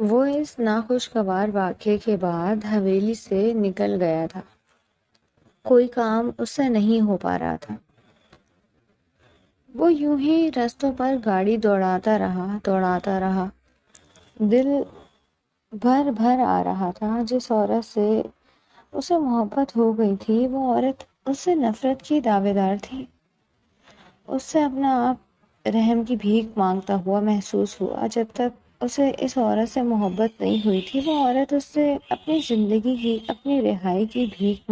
وہ اس ناخوشگوار واقعے کے بعد حویلی سے نکل گیا تھا۔ کوئی کام اس سے نہیں ہو پا رہا تھا۔ وہ یوں ہی رستوں پر گاڑی دوڑاتا رہا۔ دل بھر بھر آ رہا تھا۔ جس عورت سے اسے محبت ہو گئی تھی وہ عورت اس سے نفرت کی دعوے دار تھی۔ اس سے اپنا آپ رحم کی بھیک مانگتا ہوا محسوس ہوا۔ جب تک اسے اس عورت سے محبت نہیں ہوئی تھی وہ عورت اس سے اپنی زندگی کی، اپنی رہائی کی بھیک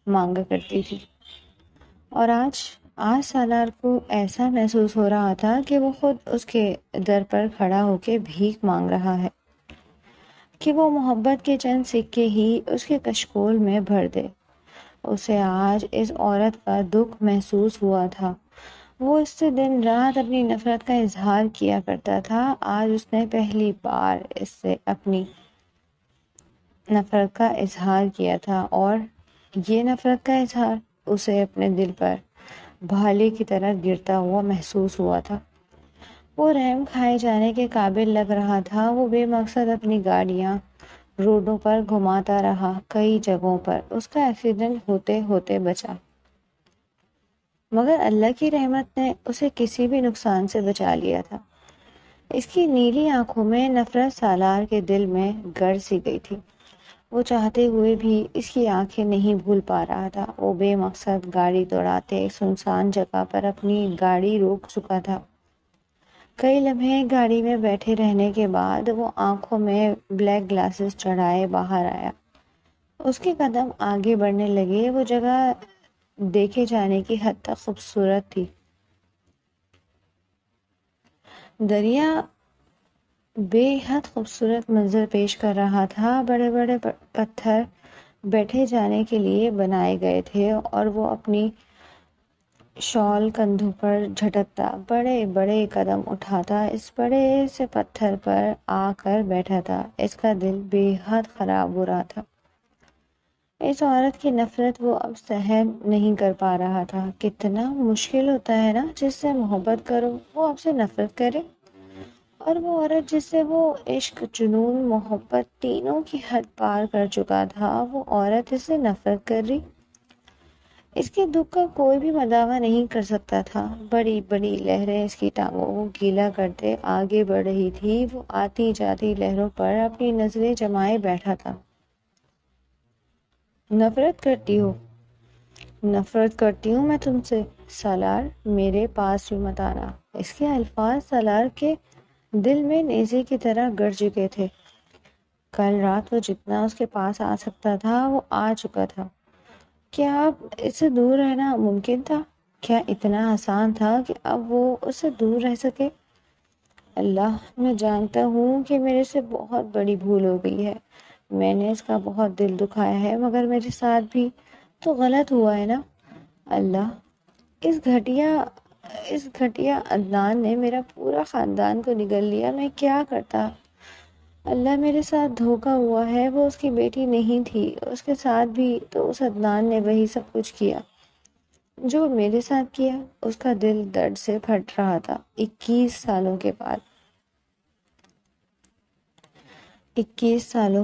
مانگا کرتی تھی۔ اور آج سالار کو ایسا محسوس ہو رہا تھا کہ وہ خود اس کے در پر کھڑا ہو کے بھیک مانگ رہا ہے کہ وہ محبت کے چند سکے ہی اس کے کشکول میں بھر دے۔ اسے آج اس عورت کا دکھ محسوس ہوا تھا۔ وہ اس سے دن رات اپنی نفرت کا اظہار کیا کرتا تھا۔ آج اس نے پہلی بار اس سے اپنی نفرت کا اظہار کیا تھا، اور یہ نفرت کا اظہار اسے اپنے دل پر بھالے کی طرح گرتا ہوا محسوس ہوا تھا۔ وہ رحم کھائے جانے کے قابل لگ رہا تھا۔ وہ بے مقصد اپنی گاڑیاں روڈوں پر گھماتا رہا۔ کئی جگہوں پر اس کا ایکسیڈنٹ ہوتے ہوتے بچا، مگر اللہ کی رحمت نے اسے کسی بھی نقصان سے بچا لیا تھا۔ اس کی نیلی آنکھوں میں نفرت سالار کے دل میں گڑ سی گئی تھی۔ وہ چاہتے ہوئے بھی اس کی آنکھیں نہیں بھول پا رہا تھا۔ وہ بے مقصد گاڑی دوڑاتے ایک سنسان جگہ پر اپنی گاڑی روک چکا تھا۔ کئی لمحے گاڑی میں بیٹھے رہنے کے بعد وہ آنکھوں میں بلیک گلاسز چڑھائے باہر آیا۔ اس کے قدم آگے بڑھنے لگے۔ وہ جگہ دیکھے جانے کی حد تک خوبصورت تھی۔ دریا بے حد خوبصورت منظر پیش کر رہا تھا۔ بڑے بڑے پتھر بیٹھے جانے کے لیے بنائے گئے تھے اور وہ اپنی شال کندھوں پر جھٹکتا بڑے بڑے قدم اٹھاتا اس بڑے سے پتھر پر آ کر بیٹھا تھا۔ اس کا دل بے حد خراب ہو رہا تھا۔ اس عورت کی نفرت وہ اب سہن نہیں کر پا رہا تھا۔ کتنا مشکل ہوتا ہے نا، جس سے محبت کرو وہ آپ سے نفرت کرے، اور وہ عورت جس سے وہ عشق، جنون، محبت تینوں کی حد پار کر چکا تھا، وہ عورت اس سے نفرت کر رہی۔ اس کے دکھ کا کوئی بھی مداوع نہیں کر سکتا تھا۔ بڑی بڑی لہریں اس کی ٹانگوں کو گیلا کرتے آگے بڑھ رہی تھی۔ وہ آتی جاتی لہروں پر اپنی نظریں جمائے بیٹھا تھا۔ نفرت کرتی ہو؟ نفرت کرتی ہوں میں تم سے، سالار، میرے پاس بھی مت آنا۔ اس کے الفاظ سالار کے دل میں نیزے کی طرح گڑ چکے تھے۔ کل رات وہ جتنا اس کے پاس آ سکتا تھا وہ آ چکا تھا۔ کیا اب اس سے دور رہنا ممکن تھا؟ کیا اتنا آسان تھا کہ اب وہ اس سے دور رہ سکے؟ اللہ، میں جانتا ہوں کہ میرے سے بہت بڑی بھول ہو گئی ہے۔ میں نے اس کا بہت دل دکھایا ہے، مگر میرے ساتھ بھی تو غلط ہوا ہے نا۔ اللہ، اس گھٹیا عدنان نے میرا پورا خاندان کو نگل لیا۔ میں کیا کرتا؟ اللہ، میرے ساتھ دھوکا ہوا ہے۔ وہ اس کی بیٹی نہیں تھی، اس کے ساتھ بھی تو اس عدنان نے وہی سب کچھ کیا جو میرے ساتھ کیا۔ اس کا دل درد سے پھٹ رہا تھا۔ 21 سالوں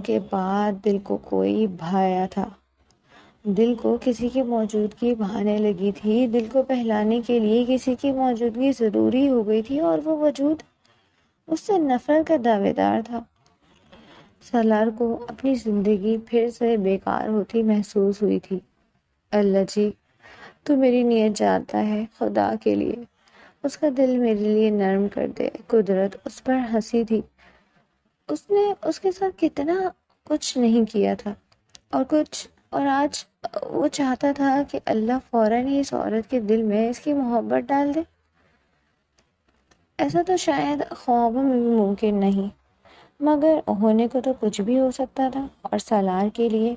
کے بعد دل کو کوئی بھایا تھا۔ دل کو کسی کی موجودگی بھانے لگی تھی۔ دل کو بہلانے کے لیے کسی کی موجودگی ضروری ہو گئی تھی، اور وہ وجود اس سے نفرت کا دعوے دار تھا۔ سالار کو اپنی زندگی پھر سے بیکار ہوتی محسوس ہوئی تھی۔ اللہ جی، تو میری نیت جانتا ہے، خدا کے لیے اس کا دل میرے لیے نرم کر دے۔ قدرت اس پر ہنسی تھی۔ اس نے اس کے ساتھ کتنا کچھ نہیں کیا تھا، اور آج وہ چاہتا تھا کہ اللہ فوراً ہی اس عورت کے دل میں اس کی محبت ڈال دے۔ ایسا تو شاید خوابوں میں بھی ممکن نہیں، مگر ہونے کو تو کچھ بھی ہو سکتا تھا۔ اور سالار کے لیے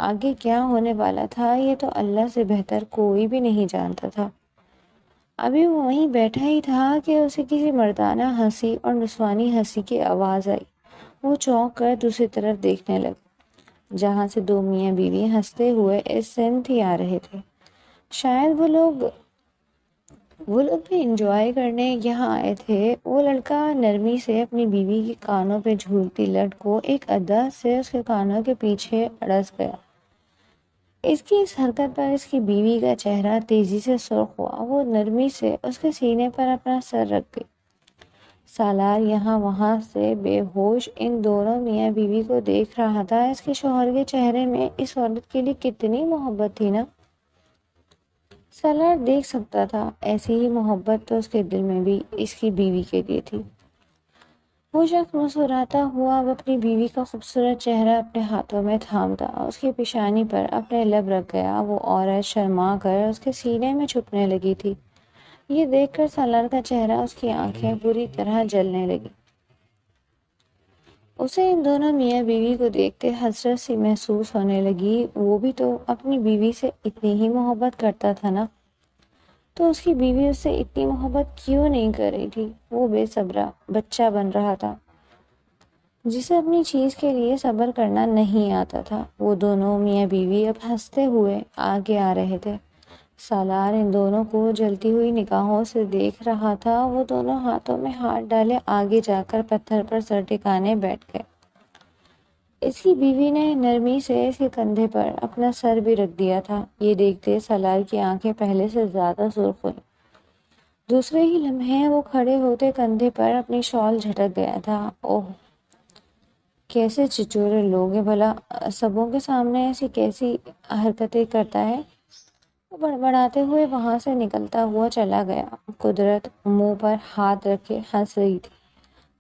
آگے کیا ہونے والا تھا یہ تو اللہ سے بہتر کوئی بھی نہیں جانتا تھا۔ ابھی وہ وہیں بیٹھا ہی تھا کہ اسے کسی مردانہ ہنسی اور نسوانی ہنسی کی آواز آئی۔ وہ چونک کر دوسری طرف دیکھنے لگا، جہاں سے دو میاں بیوی ہنستے ہوئے اس سمت ہی آ رہے تھے۔ شاید وہ لوگ وہ لوگ بھی انجوائے کرنے یہاں آئے تھے۔ وہ لڑکا نرمی سے اپنی بیوی کے کانوں پہ جھولتی لٹ کو ایک ادا سے اس کے کانوں کے پیچھے اڑس گیا۔ اس کی اس حرکت پر اس کی بیوی کا چہرہ تیزی سے سرخ ہوا۔ وہ نرمی سے اس کے سینے پر اپنا سر رکھ گئی۔ سالار یہاں وہاں سے بے ہوش ان دونوں میاں بیوی کو دیکھ رہا تھا۔ اس کے شوہر کے چہرے میں اس عورت کے لیے کتنی محبت تھی نا۔ سالار دیکھ سکتا تھا ایسی ہی محبت تو اس کے دل میں بھی اس کی بیوی کے لیے تھی۔ وہ شخص مسکراتا ہوا اب اپنی بیوی کا خوبصورت چہرہ اپنے ہاتھوں میں تھامتا اس کی پیشانی پر اپنے لب رکھ گیا۔ وہ عورت شرما کر اس کے سینے میں چھپنے لگی تھی۔ یہ دیکھ کر سالار کا چہرہ، اس کی آنکھیں بری طرح جلنے لگی۔ اسے ان دونوں میاں بیوی کو دیکھتے حسرت سی محسوس ہونے لگی۔ وہ بھی تو اپنی بیوی سے اتنی ہی محبت کرتا تھا نا، تو اس کی بیوی اس سے اتنی محبت کیوں نہیں کر رہی تھی؟ وہ بے صبرا بچہ بن رہا تھا جسے اپنی چیز کے لیے صبر کرنا نہیں آتا تھا۔ وہ دونوں میاں بیوی اب ہنستے ہوئے آگے آ رہے تھے۔ سالار ان دونوں کو جلتی ہوئی نگاہوں سے دیکھ رہا تھا۔ وہ دونوں ہاتھوں میں ہاتھ ڈالے آگے جا کر پتھر پر سر ٹکانے بیٹھ گئے۔ اس کی بیوی نے نرمی سے اس کے کندھے پر اپنا سر بھی رکھ دیا تھا۔ یہ دیکھتے سالار کی آنکھیں پہلے سے زیادہ سرخ ہوئیں۔ دوسرے ہی لمحے وہ کھڑے ہوتے کندھے پر اپنی شال جھٹک گیا تھا۔ اوہ، کیسے چچورے لوگ ہیں بھلا، سبوں کے سامنے ایسی کیسی حرکتیں کرتا ہے۔ وہ بڑبڑاتے ہوئے وہاں سے نکلتا ہوا چلا گیا۔ قدرت منہ پر ہاتھ رکھے ہنس رہی تھی۔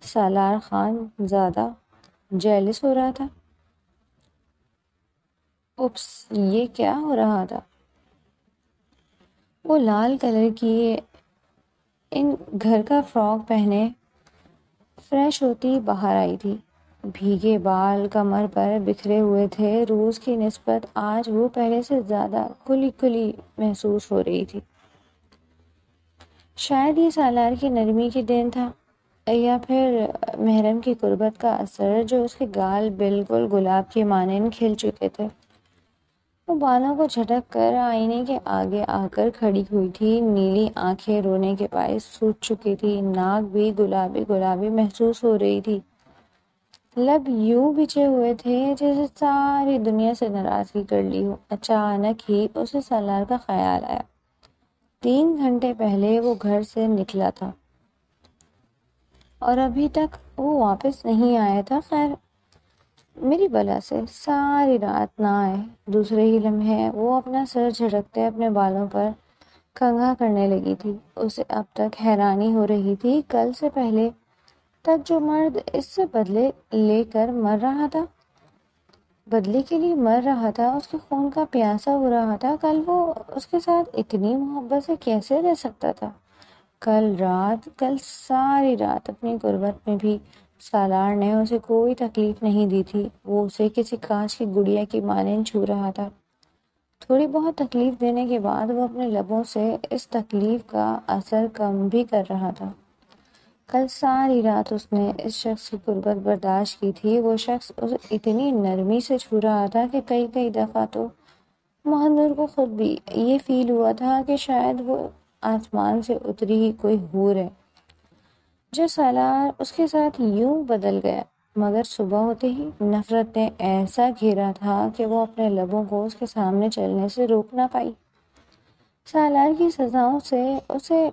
سالار خان زیادہ جیلس ہو رہا تھا۔ اپس، یہ کیا ہو رہا تھا؟ وہ لال کلر کی ان گھر کا فراک پہنے فریش ہوتی باہر آئی تھی۔ بھیگے بال کمر پر بکھرے ہوئے تھے۔ روز کی نسبت آج وہ پہلے سے زیادہ کھلی کھلی محسوس ہو رہی تھی۔ شاید یہ سالار کی نرمی کے دن تھا، یا پھر محرم کی قربت کا اثر، جو اس کے گال بالکل گلاب کے مانند کھل چکے تھے۔ وہ بالوں کو جھٹک کر آئینے کے آگے آ کر کھڑی ہوئی تھی۔ نیلی آنکھیں رونے کے باعث سوج چکی تھی۔ ناک بھی گلابی گلابی محسوس ہو رہی تھی۔ لب یوں بچھے ہوئے تھے جیسے ساری دنیا سے ناراضگی کر لی ہو۔ اچانک ہی اسے سالار کا خیال آیا۔ 3 گھنٹے پہلے وہ گھر سے نکلا تھا اور ابھی تک وہ واپس نہیں آیا تھا۔ خیر، میری بلا سے ساری رات نہ آئے۔ دوسرے ہی لمحے وہ اپنا سر جھٹکتے اپنے بالوں پر کنگھا کرنے لگی تھی۔ اسے اب تک حیرانی ہو رہی تھی، کل سے پہلے تک جو مرد اس سے بدلے لے کر مر رہا تھا، بدلے کے لیے مر رہا تھا، اس کے خون کا پیاسا ہو رہا تھا، کل وہ اس کے ساتھ اتنی محبت سے کیسے رہ سکتا تھا؟ کل ساری رات اپنی غربت میں بھی سالار نے اسے کوئی تکلیف نہیں دی تھی۔ وہ اسے کسی کانچ کی گڑیا کی مانند چھو رہا تھا۔ تھوڑی بہت تکلیف دینے کے بعد وہ اپنے لبوں سے اس تکلیف کا اثر کم بھی کر رہا تھا۔ کل ساری رات اس نے اس شخص کی قربت برداشت کی تھی۔ وہ شخص اسے اتنی نرمی سے چھو رہا تھا کہ کئی دفعہ تو مہنور کو خود بھی یہ فیل ہوا تھا کہ شاید وہ آسمان سے اتری ہی کوئی حور ہے۔ جو سالار اس کے ساتھ یوں بدل گیا، مگر صبح ہوتے ہی نفرت نے ایسا گھیرا تھا کہ وہ اپنے لبوں کو اس کے سامنے چلنے سے روک نہ پائی۔ سالار کی سزاؤں سے اسے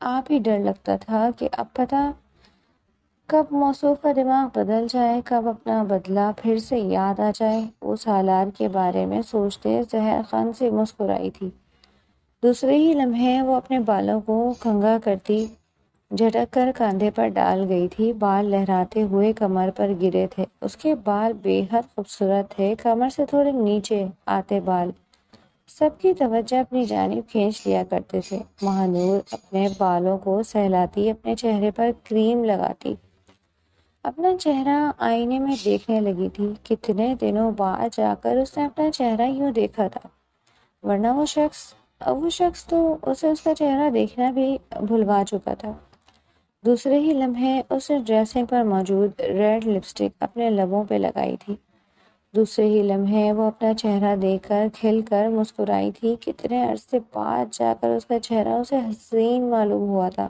آپ ہی ڈر لگتا تھا کہ اب پتہ کب موصوف کا دماغ بدل جائے، کب اپنا بدلہ پھر سے یاد آ جائے۔ وہ سالار کے بارے میں سوچتے زہر خان سے مسکرائی تھی۔ دوسرے ہی لمحے وہ اپنے بالوں کو کنگھا کرتی جھٹک کر کاندھے پر ڈال گئی تھی۔ بال لہراتے ہوئے کمر پر گرے تھے۔ اس کے بال بے حد خوبصورت تھے۔ کمر سے تھوڑے نیچے آتے بال سب کی توجہ اپنی جانب کھینچ لیا کرتے تھے۔ مہنور اپنے بالوں کو سہلاتی، اپنے چہرے پر کریم لگاتی اپنا چہرہ آئینے میں دیکھنے لگی تھی۔ کتنے دنوں بعد جا کر اس نے اپنا چہرہ یوں دیکھا تھا، ورنہ وہ شخص تو اسے اس کا چہرہ دیکھنا بھی بھلوا چکا تھا۔ دوسرے ہی لمحے اس نے ڈریسنگ پر موجود ریڈ لپسٹک اپنے لبوں پہ لگائی تھی۔ دوسرے ہی لمحے وہ اپنا چہرہ دیکھ کر کھل کر مسکرائی تھی. کتنے عرصے بعد جا کر اس کا چہرہ اسے حسین معلوم ہوا تھا.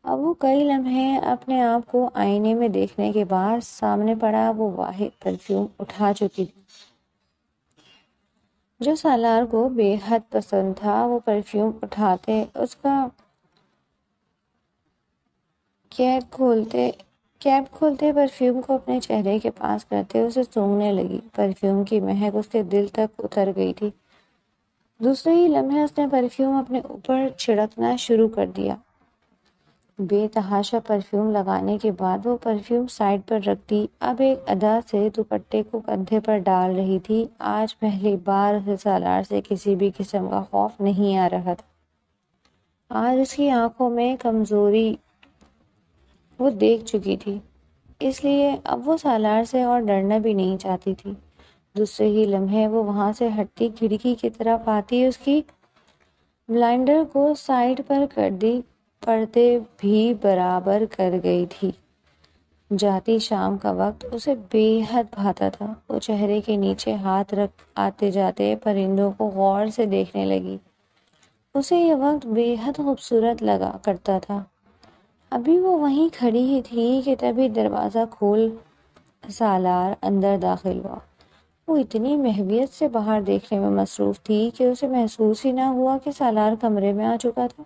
اب وہ کئی لمحے اپنے آپ کو آئینے میں دیکھنے کے بعد سامنے پڑا وہ واحد پرفیوم اٹھا چکی تھی جو سالار کو بے حد پسند تھا. وہ پرفیوم اٹھاتے اس کا کیپ کھولتے پرفیوم کو اپنے چہرے کے پاس کرتے اسے سونگھنے لگی. پرفیوم کی مہک اس کے دل تک اتر گئی تھی. دوسرے ہی لمحے اس نے پرفیوم اپنے اوپر چھڑکنا شروع کر دیا. بے تحاشا پرفیوم لگانے کے بعد وہ پرفیوم سائڈ پر رکھ دی. اب ایک ادا سے دوپٹے کو کندھے پر ڈال رہی تھی. آج پہلی بار اسے سالار سے کسی بھی قسم کا خوف نہیں آ رہا تھا. آج اس کی آنکھوں میں کمزوری وہ دیکھ چکی تھی، اس لیے اب وہ سالار سے اور ڈرنا بھی نہیں چاہتی تھی. دوسرے ہی لمحے وہ وہاں سے ہٹتی کھڑکی کی طرف آتی اس کی بلائنڈر کو سائڈ پر کر دی. پردے بھی برابر کر گئی تھی. جاتی شام کا وقت اسے بے حد بھاتا تھا. وہ چہرے کے نیچے ہاتھ رکھ آتے جاتے پرندوں کو غور سے دیکھنے لگی. اسے یہ وقت بے حد خوبصورت لگا کرتا تھا. ابھی وہ وہیں کھڑی ہی تھی کہ تبھی دروازہ کھول سالار اندر داخل ہوا. وہ اتنی محویت سے باہر دیکھنے میں مصروف تھی کہ اسے محسوس ہی نہ ہوا کہ سالار کمرے میں آ چکا تھا.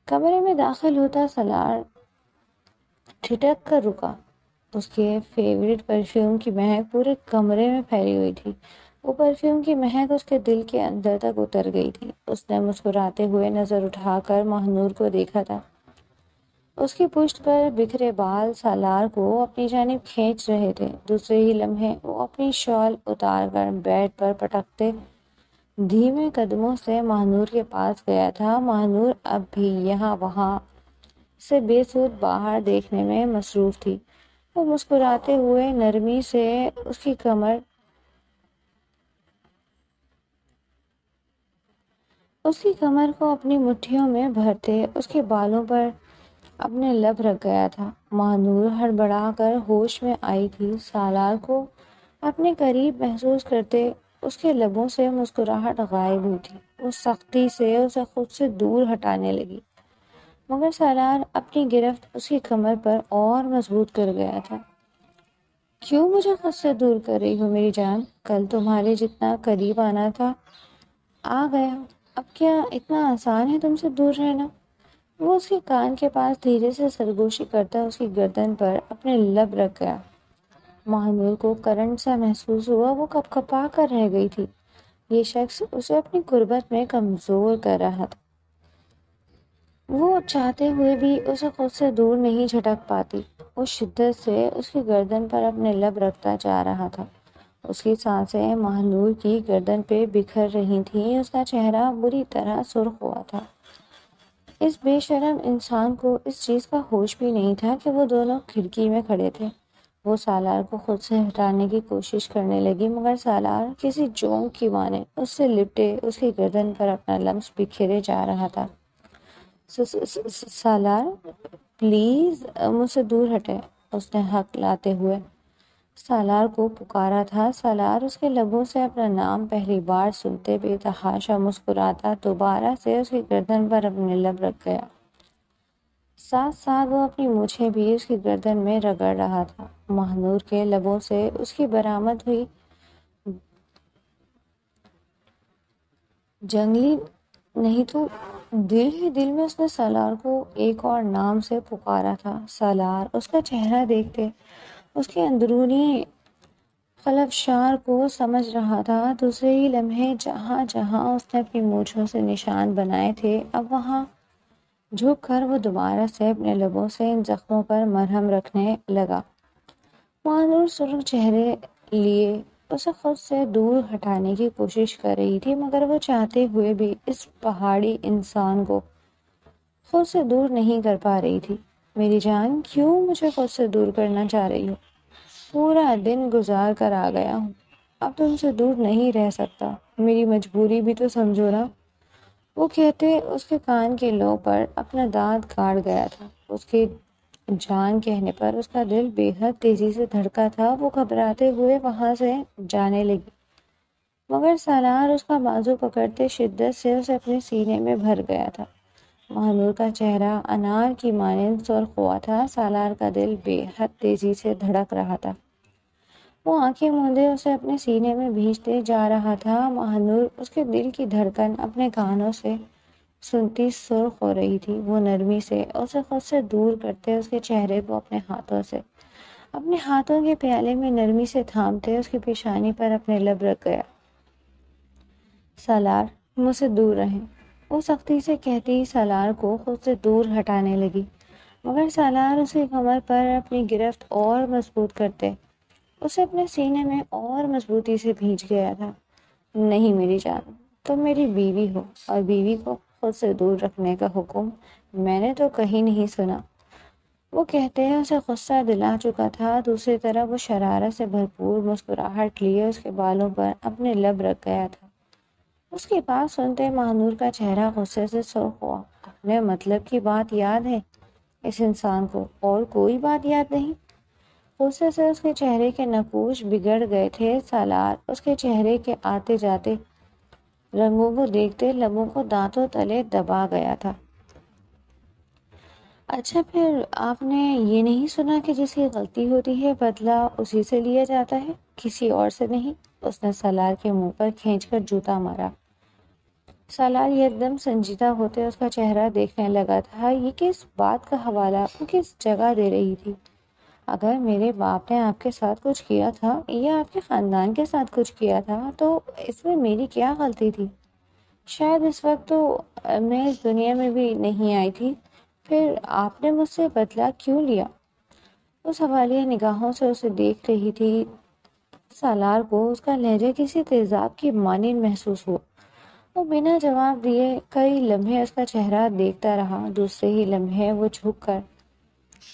کمرے میں داخل ہوتا سالار ٹھٹک کر رکا. اس کے فیورٹ پرفیوم کی مہک پورے کمرے میں پھیلی ہوئی تھی. وہ پرفیوم کی مہک اس کے دل کے اندر تک اتر گئی تھی. اس نے مسکراتے ہوئے نظر اٹھا کر مہنور کو دیکھا تھا. اس کی پشت پر بکھرے بال سالار کو اپنی جانب کھینچ رہے تھے. دوسرے ہی لمحے وہ اپنی شال اتار کر بیڈ پر پٹکتے دھیمے قدموں سے مہنور کے پاس گیا تھا. مہنور اب بھی یہاں وہاں سے بے سود باہر دیکھنے میں مصروف تھی. وہ مسکراتے ہوئے نرمی سے اس کی کمر کو اپنی مٹھیوں میں بھرتے اس کے بالوں پر اپنے لب رکھ گیا تھا. مہنور ہڑبڑا کر ہوش میں آئی تھی. سالار کو اپنے قریب محسوس کرتے اس کے لبوں سے مسکراہٹ غائب ہوئی تھی. وہ سختی سے اسے خود سے دور ہٹانے لگی مگر سالار اپنی گرفت اس کی کمر پر اور مضبوط کر گیا تھا. کیوں مجھے خود سے دور کر رہی ہو میری جان؟ کل تمہارے جتنا قریب آنا تھا آ گیا، اب کیا اتنا آسان ہے تم سے دور رہنا؟ وہ اس کے کان کے پاس دھیرے سے سرگوشی کرتا اس کی گردن پر اپنے لب رکھ گیا. مہنور کو کرنٹ سا محسوس ہوا. وہ کپ کپا کر رہ گئی تھی. یہ شخص اسے اپنی قربت میں کمزور کر رہا تھا. وہ چاہتے ہوئے بھی اسے خود سے دور نہیں جھٹک پاتی. وہ شدت سے اس کی گردن پر اپنے لب رکھتا جا رہا تھا. اس کی سانسیں مہنور کی گردن پہ بکھر رہی تھیں. اس کا چہرہ بری طرح سرخ ہوا تھا. اس بے شرم انسان کو اس چیز کا ہوش بھی نہیں تھا کہ وہ دونوں کھڑکی میں کھڑے تھے. وہ سالار کو خود سے ہٹانے کی کوشش کرنے لگی مگر سالار کسی جونک کی مانند اس سے لپٹے اس کی گردن پر اپنا لمس بکھیرے جا رہا تھا. سالار پلیز مجھ سے دور ہٹے، اس نے حق لاتے ہوئے سالار کو پکارا تھا. سالار اس کے لبوں سے اپنا نام پہلی بار سنتے بے تحاشا مسکراتا دوبارہ سے اس کی گردن پر اپنے لب رکھ گیا. ساتھ ساتھ وہ اپنی مونچھیں بھی اس کی گردن میں رگڑ رہا تھا. مہنور کے لبوں سے اس کی برآمد ہوئی جنگلی نہیں تو دل ہی دل میں اس نے سالار کو ایک اور نام سے پکارا تھا. سالار اس کا چہرہ دیکھتے اس کے اندرونی خلفشار کو سمجھ رہا تھا. دوسرے ہی لمحے جہاں جہاں اس نے اپنی مونچھوں سے نشان بنائے تھے اب وہاں جھک کر وہ دوبارہ سے اپنے لبوں سے ان زخموں پر مرہم رکھنے لگا. مہنور سرخ چہرے لیے اسے خود سے دور ہٹانے کی کوشش کر رہی تھی مگر وہ چاہتے ہوئے بھی اس پہاڑی انسان کو خود سے دور نہیں کر پا رہی تھی. میری جان کیوں مجھے خود سے دور کرنا چاہ رہی ہو؟ پورا دن گزار کر آ گیا ہوں، اب تم سے دور نہیں رہ سکتا. میری مجبوری بھی تو سمجھو نا. وہ کہتے اس کے کان کے لو پر اپنا دانت گاڑ گیا تھا. اس کے جان کہنے پر اس کا دل بے حد تیزی سے دھڑکا تھا۔ وہ گھبراتے ہوئے وہاں سے جانے لگی، مگر سالار اس کا بازو پکڑتے شدت سے اسے اپنے سینے میں بھر گیا تھا۔ مہنور کا چہرہ انار کی مانند سرخ ہوا تھا۔ سالار کا دل بے حد تیزی سے دھڑک رہا تھا۔ وہ آنکھیں موندے اسے اپنے سینے میں بھینچتے جا رہا تھا۔ مہنور اس کے دل کی دھڑکن اپنے کانوں سے سنتی سرخ ہو رہی تھی۔ وہ نرمی سے اسے خود سے دور کرتے اس کے چہرے کو اپنے ہاتھوں کے پیالے میں نرمی سے تھامتے اس کی پیشانی پر اپنے لب رکھ گیا۔ سالار، مجھ سے دور رہیں، وہ سختی سے کہتی سالار کو خود سے دور ہٹانے لگی، مگر سالار اس کی کمر پر اپنی گرفت اور مضبوط کرتے اسے اپنے سینے میں اور مضبوطی سے بھینچ گیا تھا۔ نہیں میری جان، تم میری بیوی ہو اور بیوی کو خود سے دور رکھنے کا حکم میں نے تو کہیں نہیں سنا، وہ کہتے ہیں اسے غصہ دلا چکا تھا۔ دوسری طرف وہ شرارت سے بھرپور مسکراہٹ لیے اس کے بالوں پر اپنے لب رکھ گیا تھا۔ اس کی بات سنتے مہنور کا چہرہ غصے سے سرخ ہوا۔ اپنے مطلب کی بات یاد ہے اس انسان کو، اور کوئی بات یاد نہیں؟ غصے سے اس کے چہرے کے نقوش بگڑ گئے تھے۔ سالار اس کے چہرے کے آتے جاتے رنگوں کو دیکھتے لبوں کو دانتوں تلے دبا گیا تھا۔ اچھا، پھر آپ نے یہ نہیں سنا کہ جس کی غلطی ہوتی ہے بدلہ اسی سے لیا جاتا ہے، کسی اور سے نہیں؟ اس نے سالار کے منہ پر کھینچ کر جوتا مارا۔ سالار ایک دم سنجیدہ ہوتے اس کا چہرہ دیکھنے لگا تھا۔ یہ کس بات کا حوالہ وہ کس جگہ دے رہی تھی؟ اگر میرے باپ نے آپ کے ساتھ کچھ کیا تھا یا آپ کے خاندان کے ساتھ کچھ کیا تھا تو اس میں میری کیا غلطی تھی؟ شاید اس وقت تو میں اس دنیا میں بھی نہیں آئی تھی، پھر آپ نے مجھ سے بدلہ کیوں لیا؟ اس حوالیہ نگاہوں سے اسے دیکھ رہی تھی۔ سالار کو اس کا لہجہ کسی تیزاب کی مانند محسوس ہوا۔ وہ بنا جواب دیے کئی لمحے اس کا چہرہ دیکھتا رہا۔ دوسرے ہی لمحے وہ جھک کر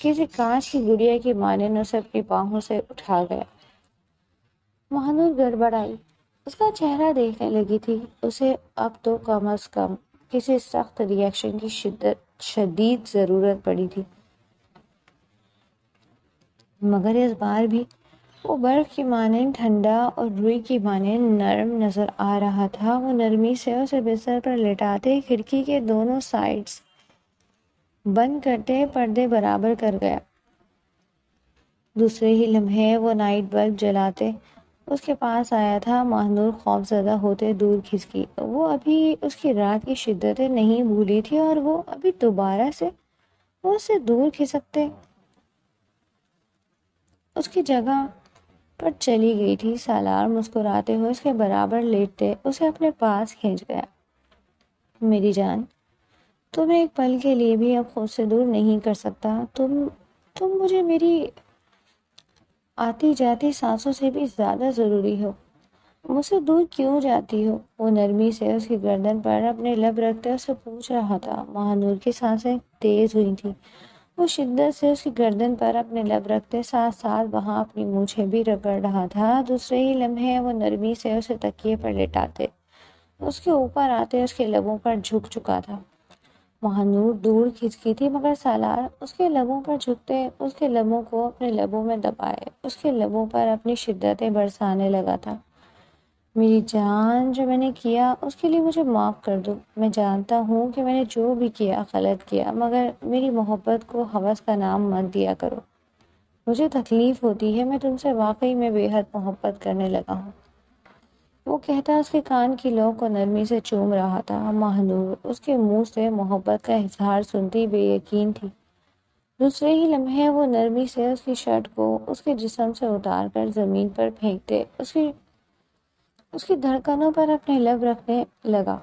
کسی کانچ کی گڑیا کی مانند اسے اپنی باہوں سے اٹھا گیا۔ مہنور گڑبڑائی، اس کا چہرہ دیکھنے لگی تھی۔ اسے اب تو کم از کم کسی سخت ری ایکشن کی شدید ضرورت پڑی تھی، مگر اس بار بھی وہ برف کی مانند ٹھنڈا اور روئی کی مانند نرم نظر آ رہا تھا۔ وہ نرمی سے اسے بستر پر لٹاتے کھڑکی کے دونوں سائیڈز بند کرتے پردے برابر کر گیا۔ دوسرے ہی لمحے وہ نائٹ بلب جلاتے اس کے پاس آیا تھا۔ مہنور خوف زدہ ہوتے دور کھسکی۔ وہ ابھی اس کی رات کی شدتیں نہیں بھولی تھی اور وہ ابھی دوبارہ سے وہ اس سے دور کھسکتے اس کی جگہ پر چلی گئی تھی۔ سالار مسکراتے ہوئے اس کے برابر لیٹتے اسے اپنے پاس کھینچ گیا۔ میری جان، تمہیں ایک پل کے لیے بھی اب خود سے دور نہیں کر سکتا۔ تم مجھے میری آتی جاتی سانسوں سے بھی زیادہ ضروری ہو۔ مجھ سے دور کیوں جاتی ہو؟ وہ نرمی سے اس کی گردن پر اپنے لب رکھتے اسے پوچھ رہا تھا۔ مہنور کی سانسیں تیز ہوئی تھیں۔ وہ شدت سے اس کی گردن پر اپنے لب رکھتے ساتھ ساتھ وہاں اپنی مونچھیں بھی رگڑ رہا تھا۔ دوسرے ہی لمحے وہ نرمی سے اسے تکیے پر لٹاتے اس کے اوپر آتے اس کے لبوں پر جھک چکا تھا۔ مہنور دور کھسکی تھی، مگر سالار اس کے لبوں پر جھکتے اس کے لبوں کو اپنے لبوں میں دبائے اس کے لبوں پر اپنی شدتیں برسانے لگا تھا۔ میری جان، جو میں نے کیا اس کے لیے مجھے معاف کر دو۔ میں جانتا ہوں کہ میں نے جو بھی کیا غلط کیا، مگر میری محبت کو ہوس کا نام مت دیا کرو۔ مجھے تکلیف ہوتی ہے، میں تم سے واقعی میں بے حد محبت کرنے لگا ہوں، وہ کہتا اس کے کان کی لو کو نرمی سے چوم رہا تھا۔ مہنور اس کے منہ سے محبت کا اظہار سنتی بے یقین تھی۔ دوسرے ہی لمحے وہ نرمی سے اس کی شرٹ کو اس کے جسم سے اتار کر زمین پر پھینکتے اس کی دھڑکنوں پر اپنے لب رکھنے لگا۔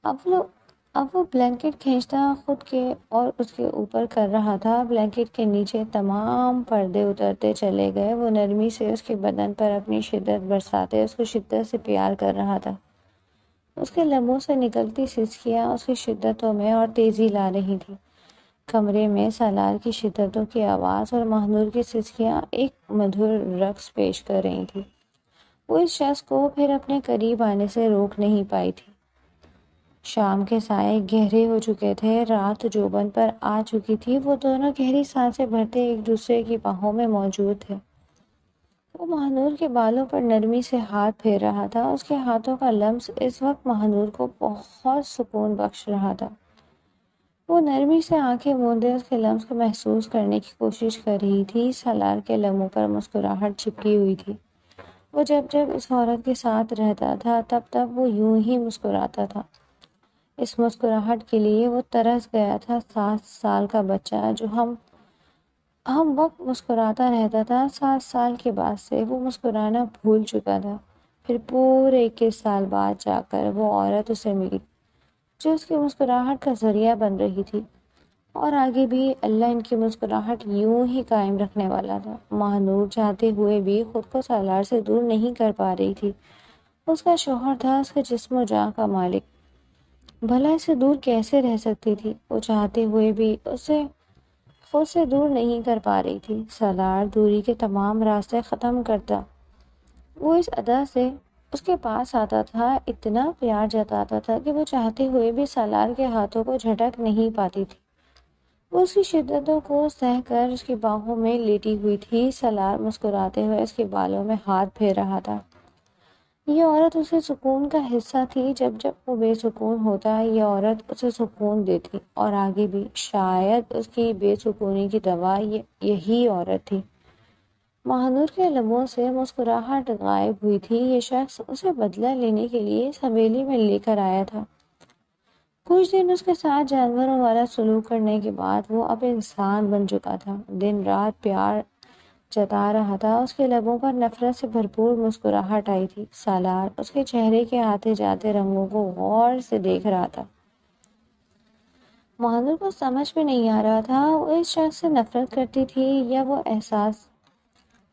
اب وہ بلینکٹ کھینچتا خود کے اور اس کے اوپر کر رہا تھا۔ بلینکٹ کے نیچے تمام پردے اترتے چلے گئے۔ وہ نرمی سے اس کے بدن پر اپنی شدت برساتے اس کو شدت سے پیار کر رہا تھا۔ اس کے لبوں سے نکلتی سسکیاں اس کی شدتوں میں اور تیزی لا رہی تھی۔ کمرے میں سالار کی شدتوں کی آواز اور مہنور کی سسکیاں ایک مدھر رقص پیش کر رہی تھی۔ وہ اس شخص کو پھر اپنے قریب آنے سے روک نہیں پائی تھی۔ شام کے سائے گہرے ہو چکے تھے، رات جوبن پر آ چکی تھی، وہ دونوں گہری سانسیں بھرتے ایک دوسرے کی باہوں میں موجود تھے۔ وہ مہنور کے بالوں پر نرمی سے ہاتھ پھیر رہا تھا، اس کے ہاتھوں کا لمس اس وقت مہنور کو بہت سکون بخش رہا تھا۔ وہ نرمی سے آنکھیں موندے اس کے لمس کو محسوس کرنے کی کوشش کر رہی تھی۔ سالار کے لبوں پر مسکراہٹ چپکی ہوئی تھی۔ وہ جب جب اس عورت کے ساتھ رہتا تھا تب تب وہ یوں ہی مسکراتا تھا۔ اس مسکراہٹ کے لیے وہ ترس گیا تھا۔ 7 سال کا بچہ جو ہم وقت مسکراتا رہتا تھا، 7 سال کے بعد سے وہ مسکرانا بھول چکا تھا۔ پھر پورے 21 سال بعد جا کر وہ عورت اسے ملی جو اس کی مسکراہٹ کا ذریعہ بن رہی تھی، اور آگے بھی اللہ ان کی مسکراہٹ یوں ہی قائم رکھنے والا تھا۔ مہنور چاہتے ہوئے بھی خود کو سالار سے دور نہیں کر پا رہی تھی۔ اس کا شوہر تھا اس کے جسم و جاں کا مالک، بھلا اسے دور کیسے رہ سکتی تھی؟ وہ چاہتے ہوئے بھی اسے خود سے دور نہیں کر پا رہی تھی۔ سالار دوری کے تمام راستے ختم کرتا، وہ اس ادا سے اس کے پاس آتا تھا، اتنا پیار جتاتا تھا کہ وہ چاہتے ہوئے بھی سالار کے ہاتھوں کو جھٹک نہیں پاتی تھی۔ وہ اس کی شدتوں کو سہ کر اس کی باہوں میں لیٹی ہوئی تھی۔ سالار مسکراتے ہوئے اس کے بالوں میں ہاتھ پھیر رہا تھا۔ یہ عورت اسے سکون کا حصہ تھی، جب جب وہ بے سکون ہوتا یہ عورت اسے سکون دیتی، اور آگے بھی شاید اس کی بے سکونی کی دوا یہی عورت تھی۔ مہنور کے لبوں سے مسکراہٹ غائب ہوئی تھی۔ یہ شخص اسے بدلہ لینے کے لیے اس حویلی میں لے کر آیا تھا۔ کچھ دن اس کے ساتھ جانوروں والا سلوک کرنے کے بعد وہ اب انسان بن چکا تھا، دن رات پیار جتا رہا تھا۔ اس کے لبوں پر نفرت سے بھرپور مسکراہٹ آئی تھی۔ سالار اس کے چہرے کے آتے جاتے رنگوں کو غور سے دیکھ رہا تھا۔ مہنور کو سمجھ میں نہیں آ رہا تھا وہ اس شخص سے نفرت کرتی تھی یا وہ احساس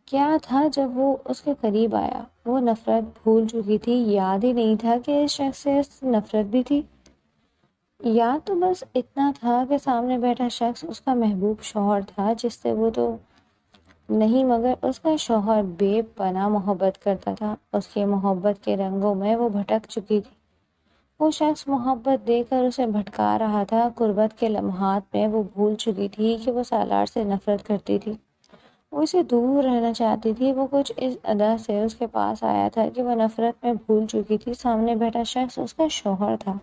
کیا تھا جب وہ اس کے قریب آیا۔ وہ نفرت بھول چکی تھی، یاد ہی نہیں تھا کہ اس شخص سے نفرت بھی تھی۔ یاد تو بس اتنا تھا کہ سامنے بیٹھا شخص اس کا محبوب شوہر تھا، جس سے وہ تو نہیں مگر اس کا شوہر بے پناہ محبت کرتا تھا۔ اس کی محبت کے رنگوں میں وہ بھٹک چکی تھی۔ وہ شخص محبت دے کر اسے بھٹکا رہا تھا۔ قربت کے لمحات میں وہ بھول چکی تھی کہ وہ سالار سے نفرت کرتی تھی، وہ اسے دور رہنا چاہتی تھی۔ وہ کچھ اس ادا سے اس کے پاس آیا تھا کہ وہ نفرت میں بھول چکی تھی۔ سامنے بیٹھا شخص اس کا شوہر تھا۔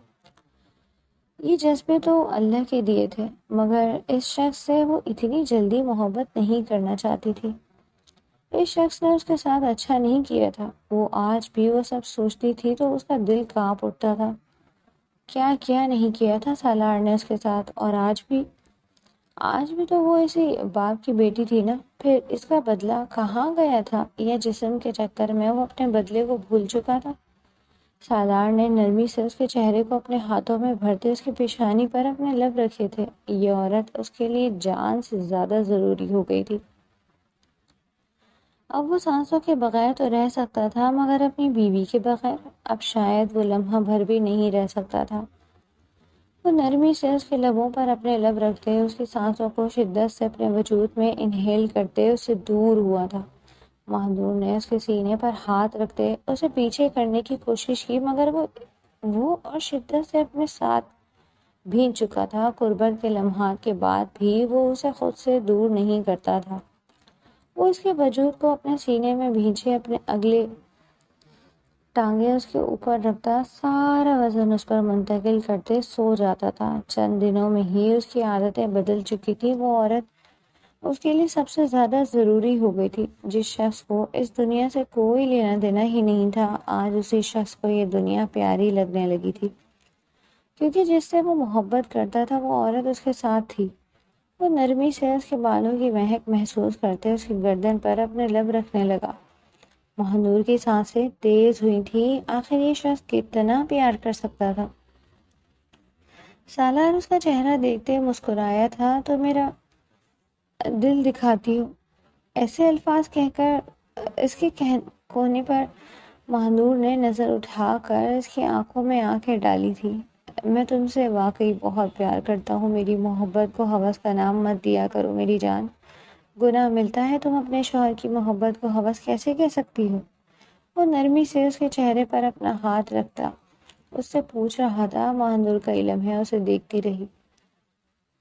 یہ جذبے تو اللہ کے دیے تھے، مگر اس شخص سے وہ اتنی جلدی محبت نہیں کرنا چاہتی تھی۔ اس شخص نے اس کے ساتھ اچھا نہیں کیا تھا، وہ آج بھی وہ سب سوچتی تھی تو اس کا دل کانپ اٹھتا تھا۔ کیا کیا نہیں کیا تھا سالار نے اس کے ساتھ، اور آج بھی تو وہ اسی باپ کی بیٹی تھی نا۔ پھر اس کا بدلہ کہاں گیا تھا، یا جسم کے چکر میں وہ اپنے بدلے کو بھول چکا تھا؟ سالار نے نرمی سے اس کے چہرے کو اپنے ہاتھوں میں بھرتے اس کی پیشانی پر اپنے لب رکھے تھے۔ یہ عورت اس کے لیے جان سے زیادہ ضروری ہو گئی تھی۔ اب وہ سانسوں کے بغیر تو رہ سکتا تھا، مگر اپنی بیوی کے بغیر اب شاید وہ لمحہ بھر بھی نہیں رہ سکتا تھا۔ وہ نرمی سے اس کے لبوں پر اپنے لب رکھتے، اس کی سانسوں کو شدت سے اپنے وجود میں انہیل کرتے اس سے دور ہوا تھا۔ مہنور نے اس کے سینے پر ہاتھ رکھتے اسے پیچھے کرنے کی کوشش کی، مگر وہ اور شدت سے اپنے ساتھ بھیگ چکا تھا۔ قربت کے لمحات کے بعد بھی وہ اسے خود سے دور نہیں کرتا تھا۔ وہ اس کے وجود کو اپنے سینے میں بھینچے اپنے اگلے ٹانگیں اس کے اوپر رکھتا، سارا وزن اس پر منتقل کرتے سو جاتا تھا۔ چند دنوں میں ہی اس کی عادتیں بدل چکی تھی۔ وہ عورت اس کے لیے سب سے زیادہ ضروری ہو گئی تھی۔ جس شخص کو اس دنیا سے کوئی لینا دینا ہی نہیں تھا، آج اسی شخص کو یہ دنیا پیاری لگنے لگی تھی، کیونکہ جس سے وہ محبت کرتا تھا وہ عورت اس کے ساتھ تھی۔ وہ نرمی سے اس کے بالوں کی مہک محسوس کرتے اس کی گردن پر اپنے لب رکھنے لگا۔ مہنور کی سانسیں تیز ہوئی تھی، آخر یہ شخص کتنا پیار کر سکتا تھا؟ سالار اس کا چہرہ دیکھتے مسکرایا تھا، تو میرا دل دکھاتی ہوں، ایسے الفاظ کہہ کر اس کے کونے پر مہنور نے نظر اٹھا کر اس کی آنکھوں میں آنکھیں ڈالی تھی۔ میں تم سے واقعی بہت پیار کرتا ہوں، میری محبت کو ہوس کا نام مت دیا کرو میری جان، گناہ ملتا ہے، تم اپنے شوہر کی محبت کو ہوس کیسے کہہ سکتی ہو؟ وہ نرمی سے اس کے چہرے پر اپنا ہاتھ رکھتا اس سے پوچھ رہا تھا۔ ماہنور کئی لمحے اسے دیکھتی رہی۔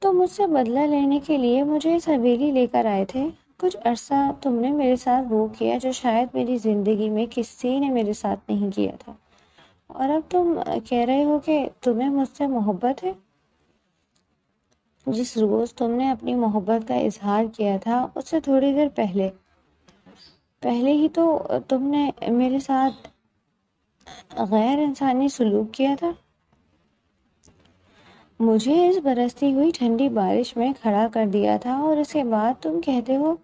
تم مجھ سے بدلہ لینے کے لیے مجھے اس حویلی لے کر آئے تھے۔ کچھ عرصہ تم نے میرے ساتھ وہ کیا جو شاید میری زندگی میں کسی نے میرے ساتھ نہیں کیا تھا، اور اب تم کہہ رہے ہو کہ تمہیں مجھ سے محبت ہے۔ جس روز تم نے اپنی محبت کا اظہار کیا تھا اس سے تھوڑی دیر پہلے ہی تو تم نے میرے ساتھ غیر انسانی سلوک کیا تھا۔ مجھے اس برستی ہوئی ٹھنڈی بارش میں کھڑا کر دیا تھا، اور اس کے بعد تم کہتے ہو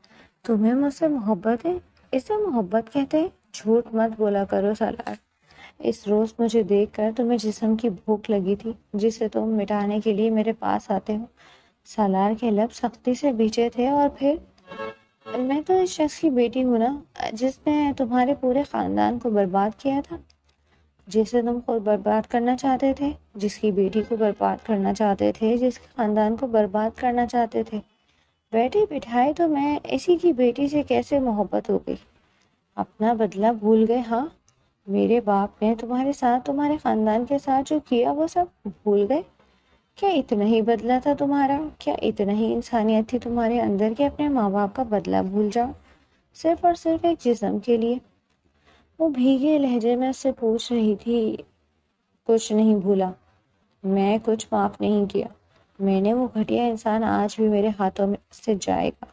تمہیں مجھ سے محبت ہے۔ اسے محبت کہتے ہیں؟ جھوٹ مت بولا کرو سالار۔ اس روز مجھے دیکھ کر تمہیں جسم کی بھوک لگی تھی جسے تم مٹانے کے لیے میرے پاس آتے ہو۔ سالار کے لب سختی سے بھیجے تھے۔ اور پھر میں تو اس شخص کی بیٹی ہوں نا، جس نے تمہارے پورے خاندان کو برباد کیا تھا، جسے تم خود برباد کرنا چاہتے تھے، جس کی بیٹی کو برباد کرنا چاہتے تھے، جس کے خاندان کو برباد کرنا چاہتے تھے۔ بیٹی بٹھائی تو میں اسی کی بیٹی سے کیسے محبت ہو گئی؟ اپنا بدلہ بھول گئے؟ ہاں، میرے باپ نے تمہارے ساتھ، تمہارے خاندان کے ساتھ جو کیا وہ سب بھول گئے؟ کیا اتنا ہی بدلہ تھا تمہارا؟ کیا اتنا ہی انسانیت تھی تمہارے اندر کہ اپنے ماں باپ کا بدلہ بھول جاؤ، صرف اور صرف ایک جسم کے لیے؟ وہ بھیگے لہجے میں اس سے پوچھ رہی تھی۔ کچھ نہیں بھولا، میں کچھ معاف نہیں کیا۔ میں نے وہ گھٹیا انسان آج بھی میرے ہاتھوں میں سے جائے گا،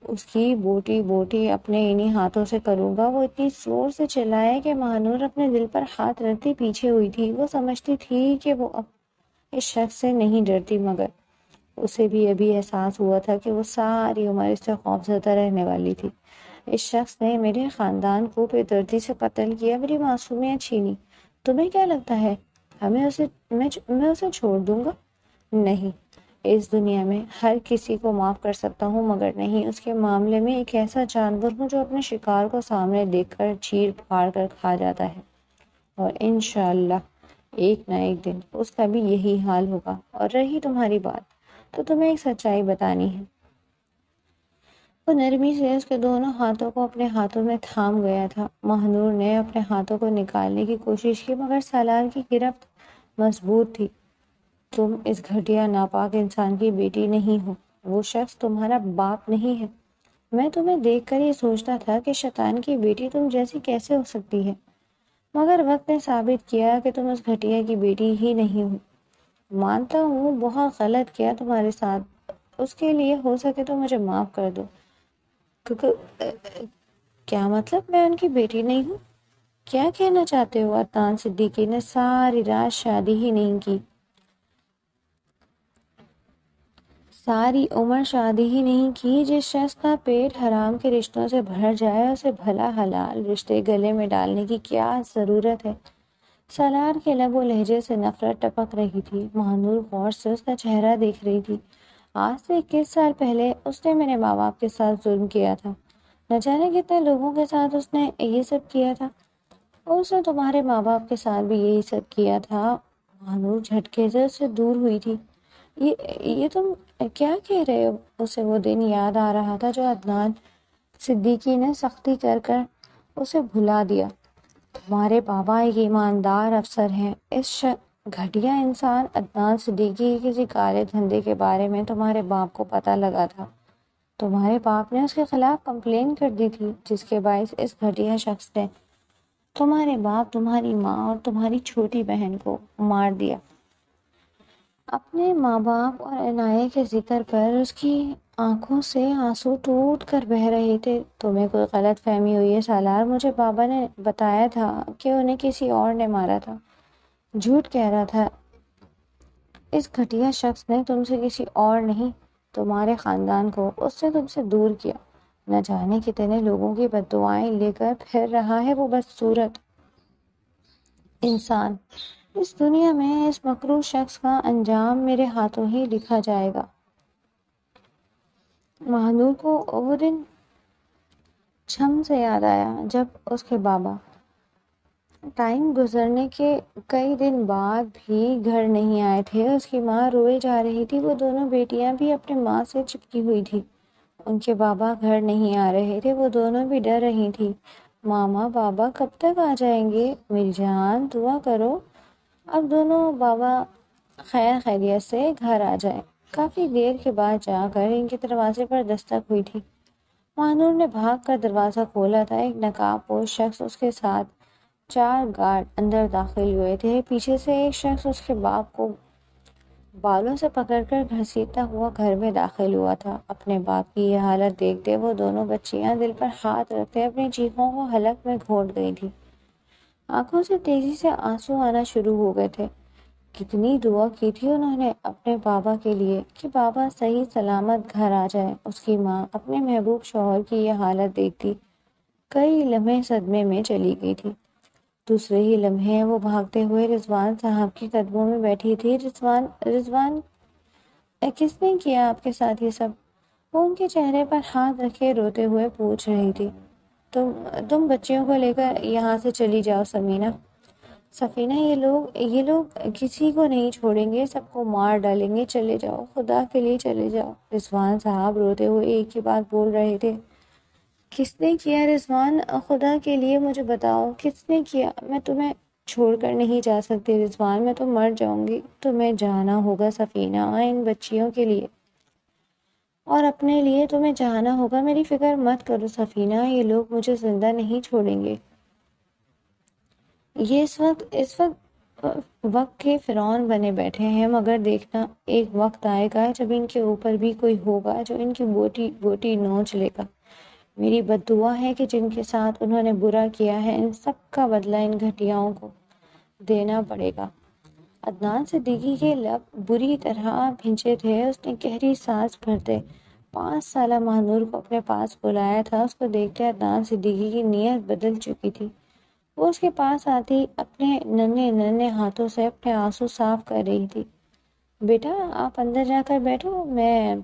اس کی بوٹی بوٹی اپنے انہی ہاتھوں سے کروں گا۔ وہ اتنی زور سے چلائے کہ ماہنور اپنے دل پر ہاتھ رکھتی پیچھے ہوئی تھی۔ وہ سمجھتی تھی کہ وہ اب اس شخص سے نہیں ڈرتی، مگر اسے بھی ابھی احساس ہوا تھا کہ وہ ساری عمر اس سے خوفزدہ رہنے والی تھی۔ اس شخص نے میرے خاندان کو بے دردی سے قتل کیا، میری معصومیت چھینی۔ تمہیں کیا لگتا ہے میں اسے چھوڑ دوں گا؟ نہیں، اس دنیا میں ہر کسی کو معاف کر سکتا ہوں، مگر نہیں اس کے معاملے میں۔ ایک ایسا جانور ہوں جو اپنے شکار کو سامنے دیکھ کر چیر پھاڑ کر کھا جاتا ہے، اور انشاءاللہ ایک نہ ایک دن اس کا بھی یہی حال ہوگا۔ اور رہی تمہاری بات، تو تمہیں ایک سچائی بتانی ہے۔ وہ نرمی سے اس کے دونوں ہاتھوں کو اپنے ہاتھوں میں تھام گیا تھا۔ ماہنور نے اپنے ہاتھوں کو نکالنے کی کوشش کی، مگر سالار کی گرفت مضبوط تھی۔ تم اس گھٹیا ناپاک انسان کی بیٹی نہیں ہو، وہ شخص تمہارا باپ نہیں ہے۔ میں تمہیں دیکھ کر یہ سوچتا تھا کہ شیطان کی بیٹی تم جیسی کیسے ہو سکتی ہے، مگر وقت نے ثابت کیا کہ تم اس گھٹیا کی بیٹی ہی نہیں ہو۔ مانتا ہوں بہت غلط کیا تمہارے ساتھ، اس کے لیے ہو سکے تو مجھے معاف کر دو۔ کیا مطلب میں ان کی بیٹی نہیں ہوں؟ کیا کہنا چاہتے ہو؟ عدنان صدیقی نے ساری رات شادی ہی نہیں کی، ساری عمر شادی ہی نہیں کی۔ جس شخص کا پیٹ حرام کے رشتوں سے بھر جائے اسے بھلا حلال رشتے گلے میں ڈالنے کی کیا ضرورت ہے؟ سالار کے لب و لہجے سے نفرت ٹپک رہی تھی۔ ماہنور غور سے اس کا چہرہ دیکھ رہی تھی۔ آج سے 21 سال پہلے اس نے میرے ماں باپ کے ساتھ ظلم کیا تھا، نہ جانے کتنے لوگوں کے ساتھ اس نے یہ سب کیا تھا، اور اس نے تمہارے ماں باپ کے ساتھ بھی یہی سب کیا تھا۔ ماہنور جھٹکے سے اس سے دور ہوئی تھی۔ یہ تم کیا کہہ رہے ہو؟ اسے وہ دن یاد آ رہا تھا جو عدنان صدیقی نے سختی کر کر اسے بھلا دیا۔ تمہارے بابا ایک ایماندار افسر ہیں۔ اس گھٹیا انسان عدنان صدیقی کے کسی کالے دھندے کے بارے میں تمہارے باپ کو پتہ لگا تھا۔ تمہارے باپ نے اس کے خلاف کمپلین کر دی تھی، جس کے باعث اس گھٹیا شخص نے تمہارے باپ، تمہاری ماں اور تمہاری چھوٹی بہن کو مار دیا۔ اپنے ماں باپ اور عنایہ کے ذکر پر اس کی آنکھوں سے آنسو ٹوٹ کر بہہ رہے تھے۔ تمہیں کوئی غلط فہمی ہوئی ہے سالار۔ مجھے بابا نے بتایا تھا کہ انہیں کسی اور نے مارا تھا۔ جھوٹ کہہ رہا تھا اس گھٹیا شخص نے، تم سے کسی اور نہیں، تمہارے خاندان کو اس سے تم سے دور کیا۔ نہ جانے کتنے لوگوں کی بد دعائیں لے کر پھر رہا ہے وہ بدصورت انسان۔ اس دنیا میں اس مکروہ شخص کا انجام میرے ہاتھوں ہی لکھا جائے گا۔ ماہنور کو وہ دن چھم سے یاد آیا جب اس کے بابا ٹائم گزرنے کے کئی دن بعد بھی گھر نہیں آئے تھے۔ اس کی ماں روئے جا رہی تھی۔ وہ دونوں بیٹیاں بھی اپنی ماں سے چپکی ہوئی تھی۔ ان کے بابا گھر نہیں آ رہے تھے۔ وہ دونوں بھی ڈر رہی تھی۔ ماما، بابا کب تک آ جائیں گے؟ میری جان، دعا کرو۔ اب دونوں بابا خیر خیریت سے گھر آ جائیں۔ کافی دیر کے بعد جا کر ان کے دروازے پر دستک ہوئی تھی۔ مانور نے بھاگ کر دروازہ کھولا تھا۔ ایک نقاب پوش شخص اس کے ساتھ 4 گارڈ اندر داخل ہوئے تھے۔ پیچھے سے ایک شخص اس کے باپ کو بالوں سے پکڑ کر گھسیٹتا ہوا گھر میں داخل ہوا تھا۔ اپنے باپ کی یہ حالت دیکھتے وہ دونوں بچیاں دل پر ہاتھ رکھتے اپنی چیخوں کو حلق میں گھونٹ گئی تھی۔ آنکھوں سے تیزی سے آنسو آنا شروع ہو گئے تھے۔ کتنی دعا کی تھی انہوں نے اپنے بابا کے لیے کہ بابا صحیح سلامت گھر آ جائے۔ اس کی ماں اپنے محبوب شوہر کی یہ حالت دیکھتی کئی لمحے صدمے میں چلی گئی تھی۔ دوسرے ہی لمحے وہ بھاگتے ہوئے رضوان صاحب کے قدموں میں بیٹھی تھی۔ رضوان کس نے کیا آپ کے ساتھ یہ سب؟ وہ ان کے چہرے پر ہاتھ رکھے روتے ہوئے پوچھ رہی تھی۔ تم بچیوں کو لے کر یہاں سے چلی جاؤ سفینہ، یہ لوگ کسی کو نہیں چھوڑیں گے، سب کو مار ڈالیں گے، چلے جاؤ، خدا کے لیے چلے جاؤ۔ رضوان صاحب روتے ہوئے ایک ہی بات بول رہے تھے۔ کس نے کیا رضوان؟ خدا کے لیے مجھے بتاؤ، کس نے کیا؟ میں تمہیں چھوڑ کر نہیں جا سکتی رضوان، میں تو مر جاؤں گی۔ تمہیں جانا ہوگا سفینہ، ان بچیوں کے لیے اور اپنے لیے تمہیں جانا ہوگا۔ میری فکر مت کرو سفینہ، یہ لوگ مجھے زندہ نہیں چھوڑیں گے۔ یہ اس وقت کے فرعون بنے بیٹھے ہیں، مگر دیکھنا ایک وقت آئے گا جب ان کے اوپر بھی کوئی ہوگا جو ان کی بوٹی بوٹی نوچ لے گا۔ میری بد دعا ہے کہ جن کے ساتھ انہوں نے برا کیا ہے ان سب کا بدلہ ان گھٹیاؤں کو دینا پڑے گا۔ عدنان صدیقی کے لب بری طرح بھنچے تھے۔ اس نے گہری سانس بھرتے 5 سالہ مہنور کو اپنے پاس بلایا تھا۔ اس کو دیکھتے عدنان صدیقی کی نیت بدل چکی تھی۔ وہ اس کے پاس آتی اپنے ننھے ننھے ہاتھوں سے اپنے آنسو صاف کر رہی تھی۔ بیٹا آپ اندر جا کر بیٹھو، میں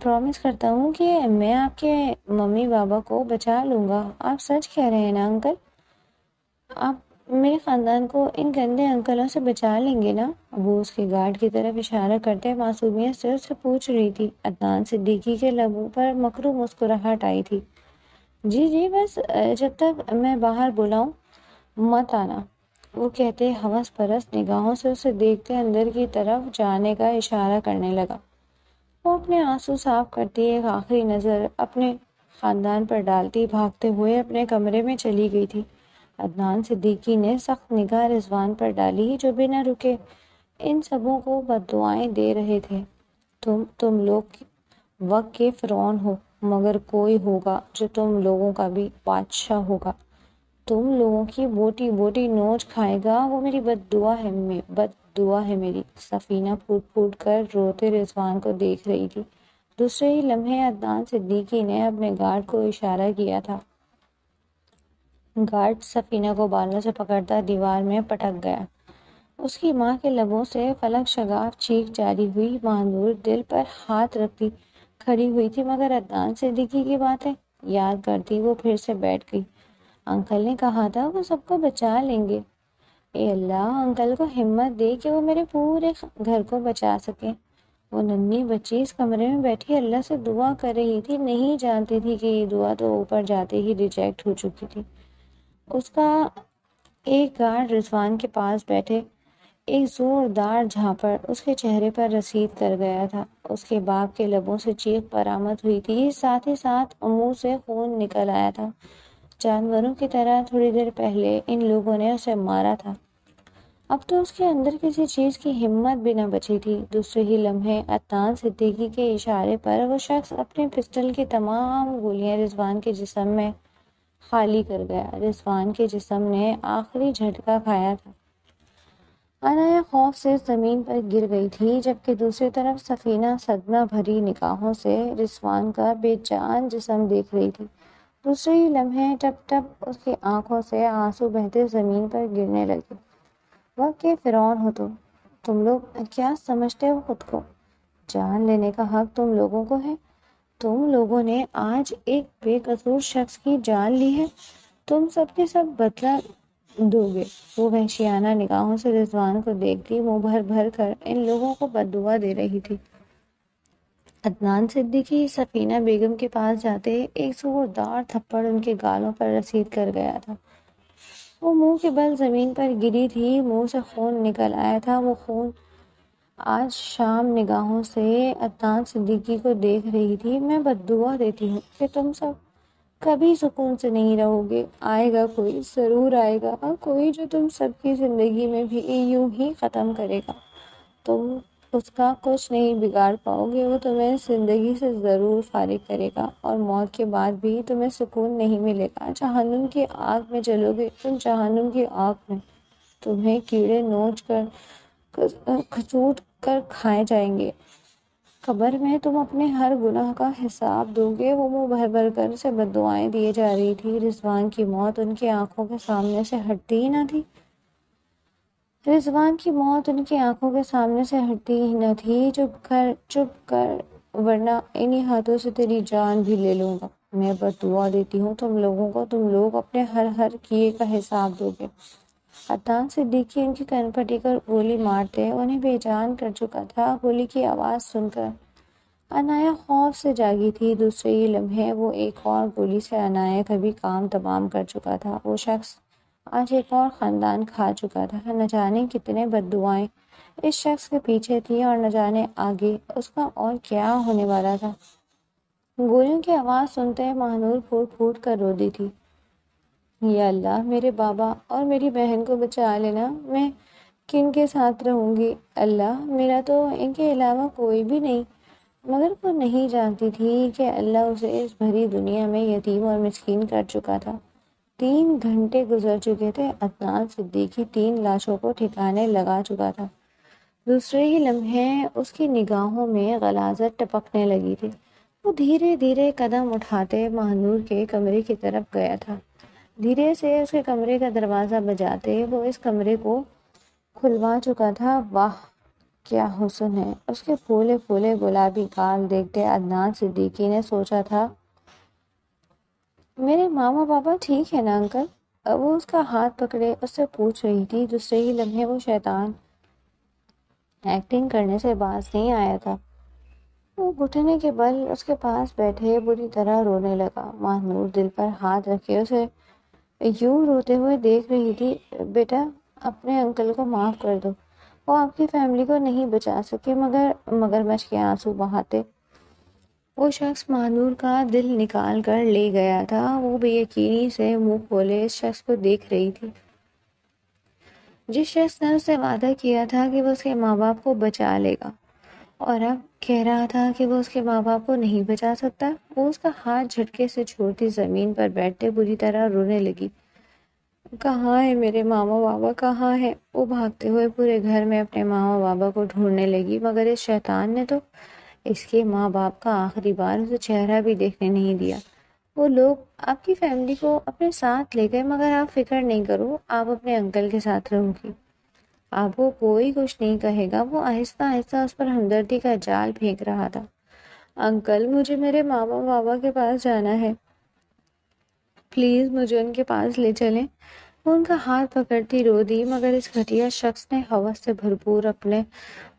پرومس کرتا ہوں کہ میں آپ کے ممی بابا کو بچا لوں گا۔ آپ سچ کہہ رہے ہیں نا انکل؟ آپ میرے خاندان کو ان گندے انکلوں سے بچا لیں گے نا؟ وہ اس کے گارڈ کی طرف اشارہ کرتے معصومیت سے اس سے پوچھ رہی تھی۔ عدنان صدیقی کے لبوں پر مکرو مسکراہٹ آئی تھی۔ جی بس جب تک میں باہر بلاؤں مت آنا، وہ کہتے ہوس پرست نگاہوں سے اسے دیکھتے اندر کی طرف جانے کا اشارہ کرنے لگا۔ وہ اپنے آنسو صاف کرتی ایک آخری نظر اپنے خاندان پر ڈالتی بھاگتے ہوئے اپنے کمرے میں چلی گئی تھی۔ عدنان صدیقی نے سخت نگاہ رضوان پر ڈالی جو بنا رکے ان سبوں کو بد دعائیں دے رہے تھے۔ تم لوگ وقت کے فرعون ہو، مگر کوئی ہوگا جو تم لوگوں کا بھی بادشاہ ہوگا، تم لوگوں کی بوٹی بوٹی نوچ کھائے گا۔ وہ میری بد دعا ہے میری۔ سفینہ پھوٹ پھوٹ کر روتے رضوان کو دیکھ رہی تھی۔ دوسرے ہی لمحے عدنان صدیقی نے اپنے گارڈ کو اشارہ کیا تھا۔ گارڈ سفینہ کو بالوں سے پکڑتا دیوار میں پٹک گیا۔ اس کی ماں کے لبوں سے فلک شگاف چیخ جاری ہوئی۔ مہنور دل پر ہاتھ رکھتی کھڑی ہوئی تھی، مگر عدنان صدیقی کی باتیں یاد کرتی وہ پھر سے بیٹھ گئی۔ انکل نے کہا تھا وہ سب کو بچا لیں گے۔ اے اللہ انکل کو ہمت دے کہ وہ میرے پورے گھر کو بچا سکیں۔ وہ ننھی بچی اس کمرے میں بیٹھی اللہ سے دعا کر رہی تھی، نہیں جانتی تھی کہ یہ دعا تو اوپر جاتے ہی ریجیکٹ ہو چکی تھی۔ اس کا ایک گارڈ رضوان کے پاس بیٹھے ایک زوردار جھاپڑ اس کے چہرے پر رسید کر گیا تھا۔ اس کے باپ کے لبوں سے چیخ برآمد ہوئی تھی، ساتھ ہی ساتھ منہ سے خون نکل آیا تھا۔ جانوروں کی طرح تھوڑی دیر پہلے ان لوگوں نے اسے مارا تھا، اب تو اس کے اندر کسی چیز کی ہمت بھی نہ بچی تھی۔ دوسرے ہی لمحے عدنان صدیقی کے اشارے پر وہ شخص اپنے پسٹل کی تمام گولیاں رضوان کے جسم میں خالی کر گیا۔ رضوان کے جسم نے آخری جھٹکا کھایا تھا۔ عنایا خوف سے زمین پر گر گئی تھی، جبکہ دوسری طرف سفینہ صدمہ بھری نگاہوں سے رضوان کا بے جان جسم دیکھ رہی تھی۔ دوسرے ہی لمحے ٹپ ٹپ اس کی آنکھوں سے آنسو بہتے زمین پر گرنے لگے۔ وقت کے فرعون ہو تم لوگ کیا سمجھتے ہو خود کو؟ جان لینے کا حق تم لوگوں کو ہے۔ تم لوگوں نے آج ایک بے قصور شخص کی جان لی ہے، تم سب کے سب بدلہ دو گے۔ وہ وحشیانہ نگاہوں سے رضوان کو دیکھتی منہ بھر بھر کر ان لوگوں کو بد دعا دے رہی تھی۔ عدنان صدیقی سفینہ بیگم کے پاس جاتے ایک زوردار تھپڑ ان کے گالوں پر رسید کر گیا تھا۔ وہ منہ کے بل زمین پر گری تھی، منہ سے خون نکل آیا تھا۔ وہ خون آج شام نگاہوں سے عدنان صدیقی کو دیکھ رہی تھی۔ میں بد دعا دیتی ہوں کہ تم سب کبھی سکون سے نہیں رہو گے۔ آئے گا کوئی، ضرور آئے گا کوئی جو تم سب کی زندگی میں بھی یوں ہی ختم کرے گا۔ تم اس کا کچھ نہیں بگاڑ پاؤ گے، وہ تمہیں زندگی سے ضرور فارغ کرے گا، اور موت کے بعد بھی تمہیں سکون نہیں ملے گا۔ جہنم کی آگ میں جلو گے تم، جہنم کی آگ میں تمہیں کیڑے نوچ کر کھچوٹ کر کھائے جائیں گے۔ قبر میں تم اپنے ہر گناہ کا حساب دو گے۔ وہ منہ بھر بھر کر اسے بد دعائیں دیے جا رہی تھی۔ رضوان کی موت ان کی آنکھوں کے سامنے سے ہٹتی ہی نہ تھی۔ رضوان کی موت ان کی آنکھوں کے سامنے سے ہٹتی ہی نہ تھی۔ چپ کر ورنہ انہی ہاتھوں سے تیری جان بھی لے لوں گا۔ میں بد دعا دیتی ہوں تم لوگوں کو، تم لوگ اپنے ہر کیے کا حساب دو گے۔ عدنان صدیقی ان کی کن پٹی کر گولی مارتے انہیں بے جان کر چکا تھا۔ گولی کی آواز سن کر عنایہ خوف سے جاگی تھی۔ دوسرے ہی لمحے وہ ایک اور گولی سے عنایہ کا بھی کام تمام کر چکا تھا۔ وہ شخص آج ایک اور خاندان کھا چکا تھا۔ نہ جانے کتنے بد دعائیں اس شخص کے پیچھے تھی، اور نہ جانے آگے اس کا اور کیا ہونے والا تھا۔ گولیوں کی آواز سنتے ماہنور پھوٹ پھوٹ کر رو دی تھی۔ یا اللہ، میرے بابا اور میری بہن کو بچا لینا، میں کن کے ساتھ رہوں گی؟ اللہ، میرا تو ان کے علاوہ کوئی بھی نہیں۔ مگر وہ نہیں جانتی تھی کہ اللہ اسے اس بھری دنیا میں یتیم اور مسکین کر چکا تھا۔ 3 گھنٹے گزر چکے تھے۔ عدنان صدیقی 3 لاشوں کو ٹھکانے لگا چکا تھا۔ دوسرے ہی لمحے اس کی نگاہوں میں غلاظت ٹپکنے لگی تھی۔ وہ دھیرے دھیرے قدم اٹھاتے ماہنور کے کمرے کی طرف گیا تھا۔ دھیرے سے اس کے کمرے کا دروازہ بجاتے وہ اس کمرے کو کھلوا چکا تھا۔ واہ کیا حسن ہے اس کے پھولے پھولے گلابی گال دیکھتے عدنان صدیقی نے سوچا تھا، میرے ماما پاپا ٹھیک ہے نا انکل؟ وہ اس کا ہاتھ پکڑے اس سے پوچھ رہی تھی۔ دوسرے ہی لمحے وہ شیطان ایکٹنگ کرنے سے باز نہیں آیا تھا۔ وہ گھٹنے کے بل اس کے پاس بیٹھے بری طرح رونے لگا۔ ماہنور دل پر ہاتھ رکھے اسے یوں روتے ہوئے دیکھ رہی تھی۔ بیٹا، اپنے انکل کو معاف کر دو، وہ آپ کی فیملی کو نہیں بچا سکے۔ مگرمچھ کے آنسو بہاتے وہ شخص ماہنور کا دل نکال کر لے گیا تھا۔ وہ بے یقینی سے منہ کھولے اس شخص کو دیکھ رہی تھی، جس شخص نے اس سے وعدہ کیا تھا کہ وہ اس کے ماں باپ کو بچا لے گا، اور اب کہہ رہا تھا کہ وہ اس کے ماں باپ کو نہیں بچا سکتا۔ وہ اس کا ہاتھ جھٹکے سے چھوڑتی زمین پر بیٹھتے بری طرح رونے لگی۔ کہاں ہے میرے ماما بابا، کہاں ہے؟ وہ بھاگتے ہوئے پورے گھر میں اپنے ماما بابا کو ڈھونڈنے لگی، مگر اس شیطان نے تو اس کے ماں باپ کا آخری بار اسے چہرہ بھی دیکھنے نہیں دیا۔ وہ لوگ آپ کی فیملی کو اپنے ساتھ لے گئے، مگر آپ فکر نہیں کرو، آپ اپنے انکل کے ساتھ رہو گی، آپ کو کوئی کچھ نہیں کہے گا۔ وہ آہستہ آہستہ اس پر ہمدردی کا جال پھینک رہا تھا۔ انکل، مجھے میرے ماما بابا کے پاس جانا ہے، پلیز مجھے ان کے پاس لے چلیں۔ وہ ان کا ہاتھ پکڑتی رو دی، مگر اس گھٹیا شخص نے ہوس سے بھرپور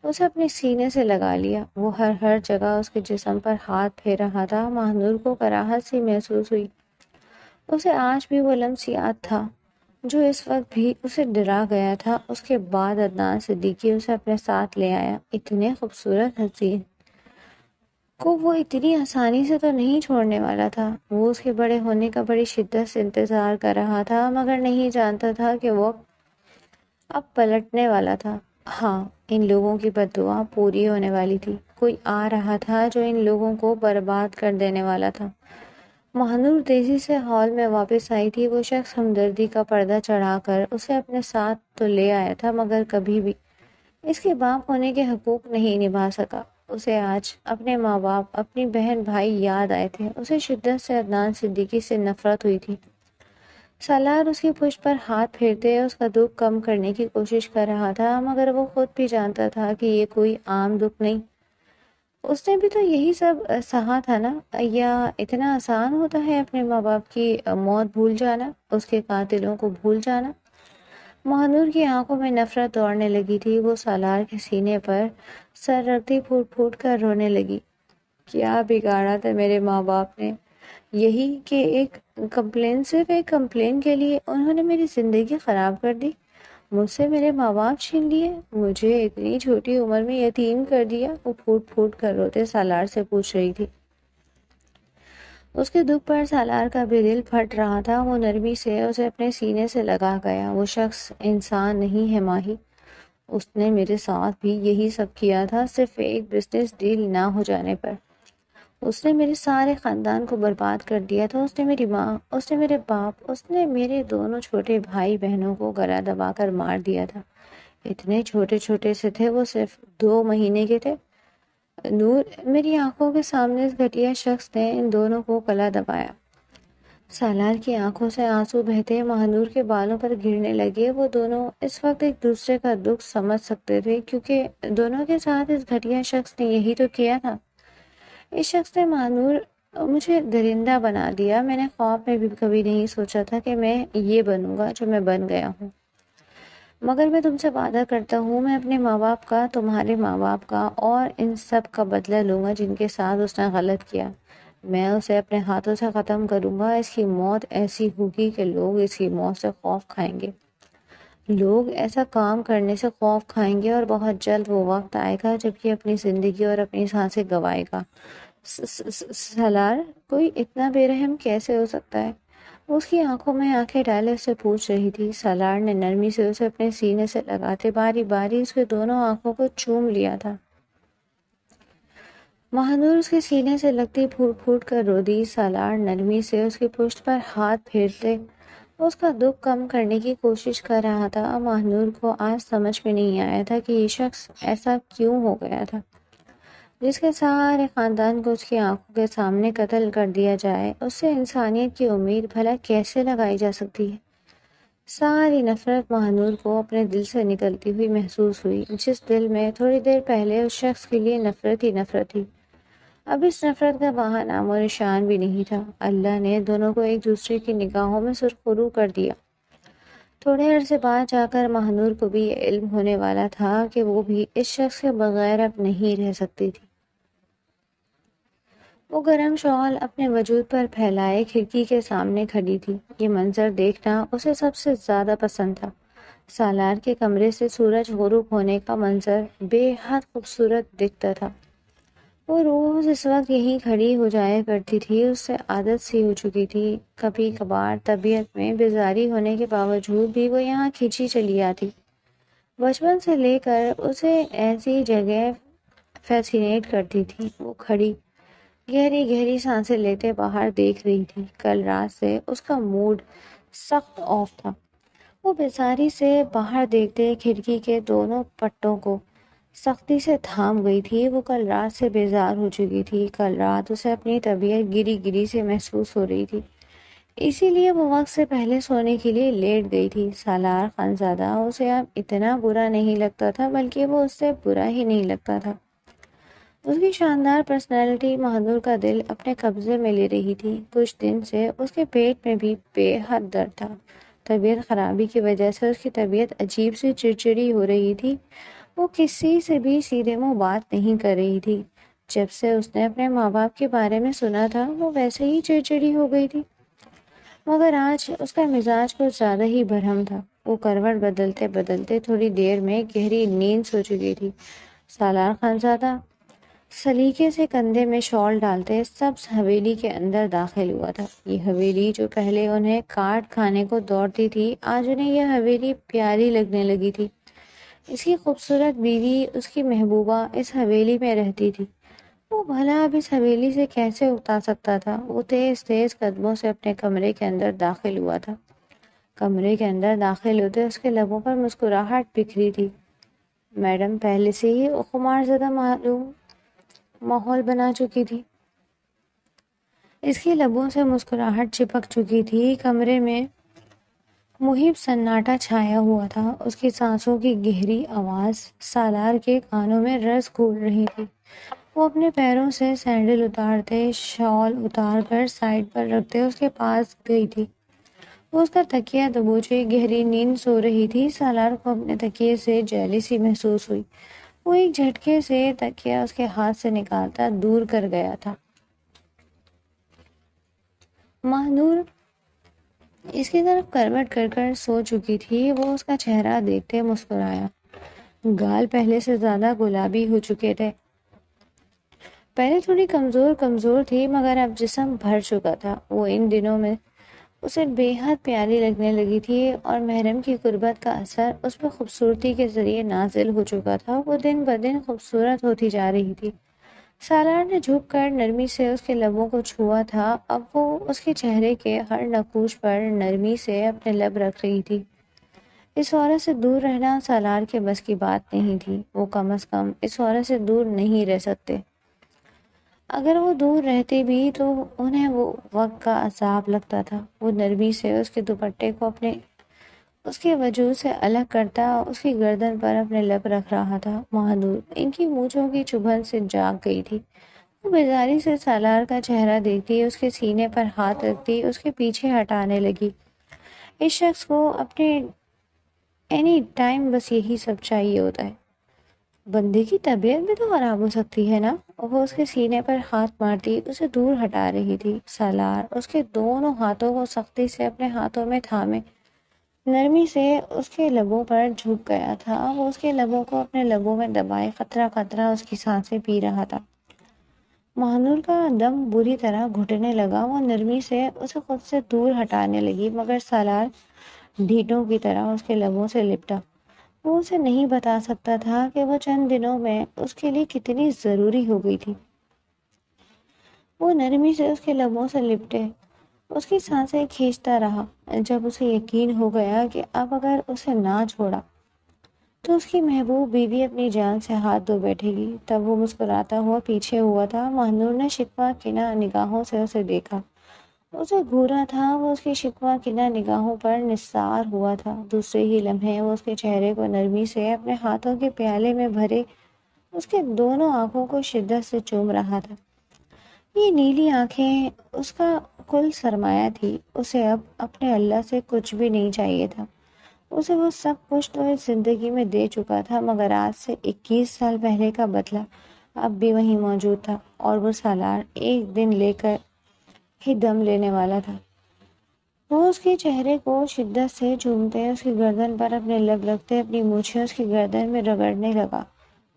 اسے اپنے سینے سے لگا لیا۔ وہ ہر جگہ اس کے جسم پر ہاتھ پھیر رہا تھا۔ ماہنور کو کراہت سی محسوس ہوئی۔ اسے آج بھی وہ لمس یاد تھا جو اس وقت بھی اسے ڈرا گیا تھا۔ اس کے بعد عدنان صدیقی اسے اپنے ساتھ لے آیا۔ اتنے خوبصورت حسین کو وہ اتنی آسانی سے تو نہیں چھوڑنے والا تھا۔ وہ اس کے بڑے ہونے کا بڑی شدت سے انتظار کر رہا تھا، مگر نہیں جانتا تھا کہ وہ اب پلٹنے والا تھا۔ ہاں، ان لوگوں کی بد دعا پوری ہونے والی تھی۔ کوئی آ رہا تھا جو ان لوگوں کو برباد کر دینے والا تھا۔ ماہنور تیزی سے ہال میں واپس آئی تھی۔ وہ شخص ہمدردی کا پردہ چڑھا کر اسے اپنے ساتھ تو لے آیا تھا، مگر کبھی بھی اس کے باپ ہونے کے حقوق نہیں نبھا سکا۔ اسے آج اپنے ماں باپ، اپنی بہن بھائی یاد آئے تھے۔ اسے شدت سے عدنان صدیقی سے نفرت ہوئی تھی۔ سالار اس کی پشت پر ہاتھ پھیرتے اس کا دکھ کم کرنے کی کوشش کر رہا تھا، مگر وہ خود بھی جانتا تھا کہ یہ کوئی عام دکھ نہیں۔ اس نے بھی تو یہی سب سہا تھا نا؟ یا اتنا آسان ہوتا ہے اپنے ماں باپ کی موت بھول جانا، اس کے قاتلوں کو بھول جانا؟ ماہنور کی آنکھوں میں نفرت دوڑنے لگی تھی۔ وہ سالار کے سینے پر سر رکھتی پھوٹ پھوٹ کر رونے لگی۔ کیا بگاڑا تھا میرے ماں باپ نے؟ یہی کہ صرف ایک کمپلین کے لیے انہوں نے میری زندگی خراب کر دی، مجھ سے میرے ماں باپ چھین لیے، مجھے اتنی چھوٹی عمر میں یتیم کر دیا۔ وہ پھوٹ پھوٹ کر روتے سالار سے پوچھ رہی تھی۔ اس کے دکھ پر سالار کا بھی دل پھٹ رہا تھا۔ وہ نرمی سے اسے اپنے سینے سے لگا گیا۔ وہ شخص انسان نہیں ہے ماہی، اس نے میرے ساتھ بھی یہی سب کیا تھا، صرف ایک بزنس ڈیل نہ ہو جانے پر۔ اس نے میرے سارے خاندان کو برباد کر دیا تھا۔ اس نے میری ماں، اس نے میرے باپ، اس نے میرے دونوں چھوٹے بھائی بہنوں کو گلا دبا کر مار دیا تھا۔ اتنے چھوٹے چھوٹے سے تھے وہ، صرف 2 مہینے کے تھے۔ نور، میری آنکھوں کے سامنے اس گھٹیا شخص نے ان دونوں کو گلا دبایا۔ سالار کی آنکھوں سے آنسو بہتے مہانور کے بالوں پر گرنے لگے۔ وہ دونوں اس وقت ایک دوسرے کا دکھ سمجھ سکتے تھے، کیونکہ دونوں کے ساتھ اس گھٹیا شخص نے یہی تو کیا تھا۔ اس شخص نے مہانور مجھے درندہ بنا دیا۔ میں نے خواب میں بھی کبھی نہیں سوچا تھا کہ میں یہ بنوں گا جو میں بن گیا ہوں، مگر میں تم سے وعدہ کرتا ہوں میں اپنے ماں باپ کا، تمہارے ماں باپ کا اور ان سب کا بدلہ لوں گا جن کے ساتھ اس نے غلط کیا۔ میں اسے اپنے ہاتھوں سے ختم کروں گا۔ اس کی موت ایسی ہوگی کہ لوگ اس کی موت سے خوف کھائیں گے، لوگ ایسا کام کرنے سے خوف کھائیں گے، اور بہت جلد وہ وقت آئے گا جب یہ اپنی زندگی اور اپنی سانسیں گنوائے گا۔ سالار، کوئی اتنا بے رحم کیسے ہو سکتا ہے؟ اس کی آنکھوں میں آنکھیں ڈالے اس سے پوچھ رہی تھی۔ سالار نے نرمی سے اسے اپنے سینے سے لگاتے باری باری اس کے دونوں آنکھوں کو چوم لیا تھا۔ مہانور اس کے سینے سے لگتی پھوٹ پھوٹ کر رو دی۔ سالار نرمی سے اس کی پشت پر ہاتھ پھیرتے اس کا دکھ کم کرنے کی کوشش کر رہا تھا۔ مہانور کو آج سمجھ میں نہیں آیا تھا کہ یہ شخص ایسا کیوں ہو گیا تھا جس کے سارے خاندان کو اس کی آنکھوں کے سامنے قتل کر دیا جائے۔ اس سے انسانیت کی امید بھلا کیسے لگائی جا سکتی ہے؟ ساری نفرت مہانور کو اپنے دل سے نکلتی ہوئی محسوس ہوئی۔ جس دل میں تھوڑی دیر پہلے اس شخص کے لیے نفرت ہی نفرت تھی، اب اس نفرت کا وہاں نام و نشان بھی نہیں تھا۔ اللہ نے دونوں کو ایک دوسرے کی نگاہوں میں سرخرو کر دیا۔ تھوڑے عرصے بعد جا کر مہانور کو بھی یہ علم ہونے والا تھا کہ وہ بھی اس شخص کے بغیر اب نہیں رہ سکتی تھی۔ وہ گرم شال اپنے وجود پر پھیلائے کھڑکی کے سامنے کھڑی تھی۔ یہ منظر دیکھنا اسے سب سے زیادہ پسند تھا۔ سالار کے کمرے سے سورج غروب ہونے کا منظر بے حد خوبصورت دکھتا تھا۔ وہ روز اس وقت یہیں کھڑی ہو جایا کرتی تھی۔ اس سے عادت سی ہو چکی تھی۔ کبھی کبھار طبیعت میں بیزاری ہونے کے باوجود بھی وہ یہاں کھینچی چلی آتی۔ بچپن سے لے کر اسے ایسی جگہ فیسینیٹ کرتی تھی۔ وہ کھڑی گہری گہری سانسیں لیتے باہر دیکھ رہی تھی۔ کل رات سے اس کا موڈ سخت آف تھا۔ وہ بیزاری سے باہر دیکھتے کھڑکی کے دونوں پٹوں کو سختی سے تھام گئی تھی۔ وہ کل رات سے بیزار ہو چکی تھی۔ کل رات اسے اپنی طبیعت گری گری سے محسوس ہو رہی تھی، اسی لیے وہ وقت سے پہلے سونے کے لیے لیٹ گئی تھی۔ سالار خانزادہ اسے اب اتنا برا نہیں لگتا تھا، بلکہ وہ اس سے برا ہی نہیں لگتا تھا۔ اس کی شاندار پرسنالٹی مہانور کا دل اپنے قبضے میں لے رہی تھی۔ کچھ دن سے اس کے پیٹ میں بھی بے حد درد تھا۔ طبیعت خرابی کی وجہ سے اس کی طبیعت عجیب سی چڑچڑی ہو رہی تھی۔ وہ کسی سے بھی سیدھے منہ بات نہیں کر رہی تھی۔ جب سے اس نے اپنے ماں باپ کے بارے میں سنا تھا وہ ویسے ہی چڑچڑی ہو گئی تھی، مگر آج اس کا مزاج کچھ زیادہ ہی برہم تھا۔ وہ کروٹ بدلتے بدلتے تھوڑی دیر میں گہری نیند سو چکی تھی۔ سالار خانزادہ سلیقے سے کندھے میں شال ڈالتے سبز حویلی کے اندر داخل ہوا تھا۔ یہ حویلی جو پہلے انہیں کاٹ کھانے کو دوڑتی تھی، آج انہیں یہ حویلی پیاری لگنے لگی تھی۔ اس کی خوبصورت بیوی، اس کی محبوبہ اس حویلی میں رہتی تھی۔ وہ بھلا اب اس حویلی سے کیسے اکتا سکتا تھا؟ وہ تیز تیز قدموں سے اپنے کمرے کے اندر داخل ہوا تھا۔ کمرے کے اندر داخل ہوتے اس کے لبوں پر مسکراہٹ بکھری تھی۔ میڈم پہلے سے ہی خمار زدہ ماحول بنا چکی تھی۔ اس کے لبوں سے مسکراہٹ چپک چکی تھی۔ کمرے میں محیب سناٹا چھایا ہوا تھا۔ اس کی سانسوں کی گہری آواز سالار کے کانوں میں رس گھول رہی تھی۔ وہ اپنے پیروں سے سینڈل اتارتے، شال اتار کر سائڈ پر رکھتے اس کے پاس گئی تھی۔ وہ اس کا تکیہ دبوچے گہری نیند سو رہی تھی۔ سالار کو اپنے تکیے سے جیلیسی محسوس ہوئی۔ وہ ایک جھٹکے سے تکیہ اس کے ہاتھ سے نکالتا دور کر گیا تھا۔ ماہنور اس کی طرف کروٹ کر کر سو چکی تھی. وہ اس کا چہرہ دیکھتے مسکرایا. گال پہلے سے زیادہ گلابی ہو چکے تھے. پہلے تھوڑی کمزور کمزور تھی مگر اب جسم بھر چکا تھا. وہ ان دنوں میں اسے بے حد پیاری لگنے لگی تھی اور محرم کی قربت کا اثر اس پر خوبصورتی کے ذریعے نازل ہو چکا تھا. وہ دن بدن خوبصورت ہوتی جا رہی تھی. سالار نے جھک کر نرمی سے اس کے لبوں کو چھوا تھا. اب وہ اس کے چہرے کے ہر نقوش پر نرمی سے اپنے لب رکھ رہی تھی. اس عورت سے دور رہنا سالار کے بس کی بات نہیں تھی. وہ کم از کم اس عورت سے دور نہیں رہ سکتے. اگر وہ دور رہتے بھی تو انہیں وہ وقت کا عذاب لگتا تھا. وہ نرمی سے اس کے دوپٹے کو اس کے وجود سے الگ کرتا اس کی گردن پر اپنے لب رکھ رہا تھا. ماہنور ان کی مونچھوں کی چبھن سے جاگ گئی تھی. وہ بیزاری سے سالار کا چہرہ دیکھتی، اس کے سینے پر ہاتھ رکھتی، اس کے پیچھے ہٹانے لگی. اس شخص کو اپنے اینی ٹائم بس یہی سب چاہیے ہوتا ہے. بندے کی طبیعت بھی تو خراب ہو سکتی ہے نا. وہ اس کے سینے پر ہاتھ مارتی اسے دور ہٹا رہی تھی. سالار اس کے دونوں ہاتھوں کو سختی سے اپنے ہاتھوں میں تھامے نرمی سے اس کے لبوں پر جھک گیا تھا. وہ اس کے لبوں کو اپنے لبوں میں دبائے قطرہ قطرہ اس کی سانسیں پی رہا تھا. ماہنور کا دم بری طرح گھٹنے لگا. وہ نرمی سے اسے خود سے دور ہٹانے لگی مگر سالار ڈھیٹوں کی طرح اس کے لبوں سے لپٹا. وہ اسے نہیں بتا سکتا تھا کہ وہ چند دنوں میں اس کے لیے کتنی ضروری ہو گئی تھی. وہ نرمی سے اس کے لبوں سے لپٹے اس کی سانسیں کھینچتا رہا. جب اسے یقین ہو گیا کہ اب اگر اسے نہ چھوڑا تو اس کی محبوب بیوی اپنی جان سے ہاتھ دھو بیٹھے گی، تب وہ مسکراتا ہوا پیچھے ہوا تھا. ماہنور نے شکوہ کنا نگاہوں سے اسے دیکھا. اسے گھورا تھا. وہ اس کی شکوہ کنا نگاہوں پر نثار ہوا تھا. دوسرے ہی لمحے وہ اس کے چہرے کو نرمی سے اپنے ہاتھوں کے پیالے میں بھرے اس کے دونوں آنکھوں کو شدت سے چوم رہا تھا. یہ نیلی آنکھیں اس کا کل سرمایہ تھی. اسے اب اپنے اللہ سے کچھ بھی نہیں چاہیے تھا. اسے وہ سب کچھ تو اس زندگی میں دے چکا تھا مگر آج سے 21 سال پہلے کا بدلہ اب بھی وہیں موجود تھا اور وہ سالار ایک دن لے کر ہی دم لینے والا تھا. وہ اس کے چہرے کو شدت سے چومتے اس کی گردن پر اپنے لب رکھتے اپنی مونچھیں اس کی گردن میں رگڑنے لگا.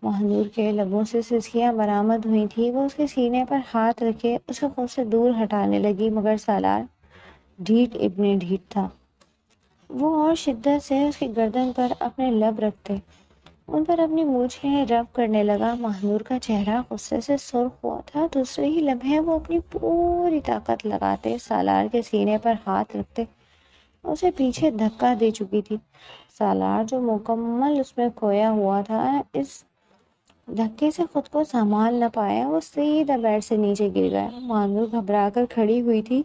ماہنور کے لبوں سے سسکیاں برآمد ہوئی تھی. وہ اس کے سینے پر ہاتھ رکھے اسے خود سے دور ہٹانے لگی مگر سالار ڈھیٹ ابن ڈھیٹ تھا. وہ اور شدت سے اس کی گردن پر اپنے لب رکھتے ان پر اپنی مونچھیں رب کرنے لگا. ماہنور کا چہرہ غصے سے سرخ ہوا تھا. دوسرے ہی لمحے وہ اپنی پوری طاقت لگاتے سالار کے سینے پر ہاتھ رکھتے اسے پیچھے دھکا دے چکی تھی. سالار جو مکمل اس میں کھویا ہوا تھا اس دھکے سے خود کو سنبھال نہ پایا. وہ سیدھا بیڈ سے نیچے گر گیا. ماہنور گھبرا کر کھڑی ہوئی تھی.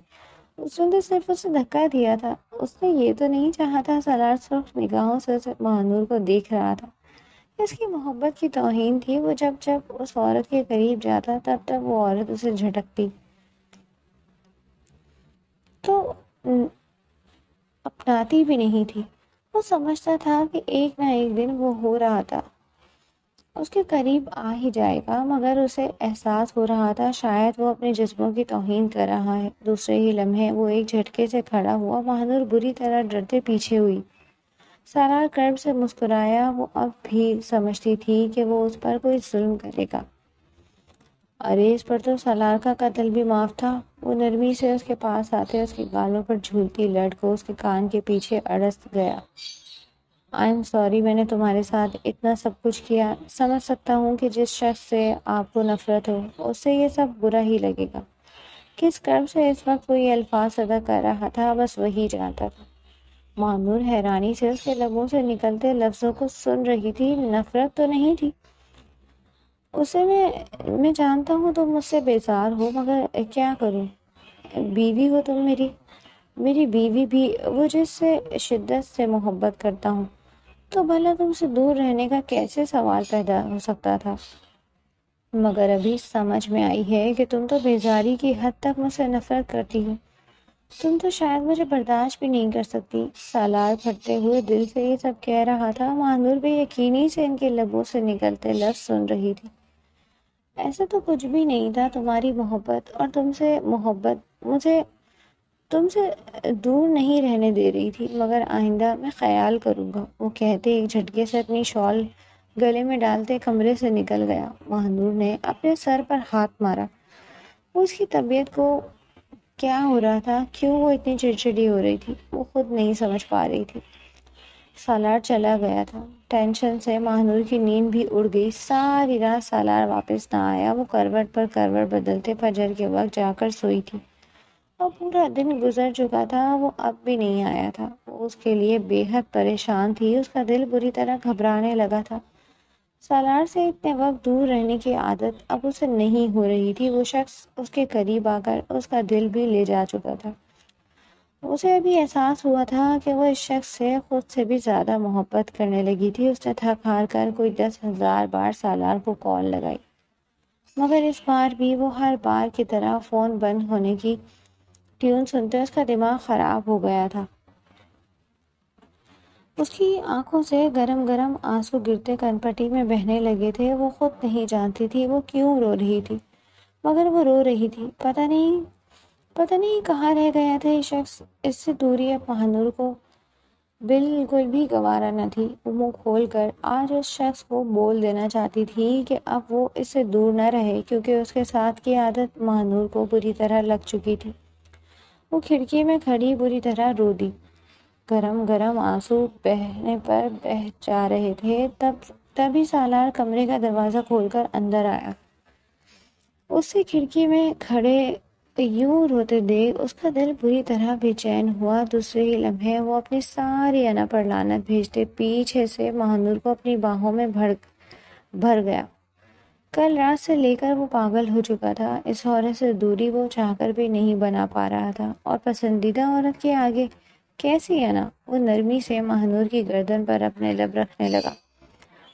اس نے تو صرف اسے دھکا دیا تھا. اس نے یہ تو نہیں چاہا تھا. سالار سرخ نگاہوں سے ماہنور کو دیکھ رہا تھا. اس کی محبت کی توہین تھی. وہ جب جب اس عورت کے قریب جاتا تب تب وہ عورت اسے جھٹکتی تو اپناتی بھی نہیں تھی. وہ سمجھتا تھا کہ ایک نہ ایک دن وہ ہو رہا تھا اس کے قریب آ ہی جائے گا مگر اسے احساس ہو رہا تھا شاید وہ اپنے جسموں کی توہین کر رہا ہے. دوسرے ہی لمحے وہ ایک جھٹکے سے کھڑا ہوا. ماہنور بری طرح ڈرتے پیچھے ہوئی. سالار کرب سے مسکرایا. وہ اب بھی سمجھتی تھی کہ وہ اس پر کوئی ظلم کرے گا. ارے اس پر تو سالار کا قتل بھی معاف تھا. وہ نرمی سے اس کے پاس آتے اس کے گالوں پر جھولتی لٹ کو اس کے کان کے پیچھے اڑس گیا. آئی ایم سوری میں نے تمہارے ساتھ اتنا سب کچھ کیا. سمجھ سکتا ہوں کہ جس شخص سے آپ کو نفرت ہو اس سے یہ سب برا ہی لگے گا. کس کرب سے اس وقت وہ یہ الفاظ ادا کر رہا تھا بس وہی جانتا تھا. ماہنور حیرانی سے اس کے لبوں سے نکلتے لفظوں کو سن رہی تھی. نفرت تو نہیں تھی اسے. میں جانتا ہوں تم مجھ سے بیزار ہو مگر کیا کروں. بیوی ہو تم میری بیوی بھی. وہ جس سے شدت سے محبت کرتا ہوں تو بھلا تم سے دور رہنے کا کیسے سوال پیدا ہو سکتا تھا. مگر ابھی سمجھ میں آئی ہے کہ تم تو بیزاری کی حد تک مجھ سے نفرت کرتی ہو. تم تو شاید مجھے برداشت بھی نہیں کر سکتی. سالار پھٹتے ہوئے دل سے یہ سب کہہ رہا تھا. ماہنور بے یقینی سے ان کے لبوں سے نکلتے لفظ سن رہی تھی. ایسا تو کچھ بھی نہیں تھا. تمہاری محبت اور تم سے محبت مجھے تم سے دور نہیں رہنے دے رہی تھی، مگر آئندہ میں خیال کروں گا، وہ کہتے ایک جھٹکے سے اپنی شال گلے میں ڈالتے کمرے سے نکل گیا۔ مہنور نے اپنے سر پر ہاتھ مارا۔ اس کی طبیعت کو کیا ہو رہا تھا، کیوں وہ اتنی چڑچڑی ہو رہی تھی، وہ خود نہیں سمجھ پا رہی تھی۔ سالار چلا گیا تھا۔ ٹینشن سے مہنور کی نیند بھی اڑ گئی۔ ساری رات سالار واپس نہ آیا۔ وہ کروٹ پر کروٹ بدلتے فجر کے وقت جا کر سوئی تھی۔ اب پورا دن گزر چکا تھا، وہ اب بھی نہیں آیا تھا۔ وہ اس کے لیے بے حد پریشان تھی۔ اس کا دل بری طرح گھبرانے لگا تھا۔ سالار سے اتنے وقت دور رہنے کی عادت اب اسے نہیں ہو رہی تھی۔ وہ شخص اس کے قریب آ کر اس کا دل بھی لے جا چکا تھا۔ اسے ابھی احساس ہوا تھا کہ وہ اس شخص سے خود سے بھی زیادہ محبت کرنے لگی تھی۔ اس نے تھک ہار کر کوئی 10,000 بار سالار کو کال لگائی، مگر اس بار بھی وہ ہر بار کی طرح فون بند ہونے کی ٹیون سنتے اس کا دماغ خراب ہو گیا تھا۔ اس کی آنکھوں سے گرم گرم آنسو گرتے کنپٹی میں بہنے لگے تھے۔ وہ خود نہیں جانتی تھی وہ کیوں رو رہی تھی، مگر وہ رو رہی تھی۔ پتہ نہیں کہاں رہ گیا تھا یہ شخص۔ اس سے دوری اب مہنور کو بالکل بھی گوارا نہ تھی۔ وہ منہ کھول کر آج اس شخص کو بول دینا چاہتی تھی کہ اب وہ اس سے دور نہ رہے، کیونکہ اس کے ساتھ کی عادت مہنور کو بری طرح لگ چکی تھی۔ وہ کھڑکی میں کھڑی بری طرح رو دی۔ گرم گرم آنسو بہنے پر بہہ جا رہے تھے۔ تبھی سالار کمرے کا دروازہ کھول کر اندر آیا۔ اس سے کھڑکی میں کھڑے یوں روتے دیکھ اس کا دل بری طرح بے چین ہوا۔ دوسرے ہی لمحے وہ اپنی ساری انا پر لعنت بھیجتے پیچھے سے مہنور کو اپنی باہوں میں بھر گیا۔ کل رات سے لے کر وہ پاگل ہو چکا تھا۔ اس عورت سے دوری وہ چاہ کر بھی نہیں بنا پا رہا تھا، اور پسندیدہ عورت کے آگے کیسی انا۔ وہ نرمی سے مہنور کی گردن پر اپنے لب رکھنے لگا۔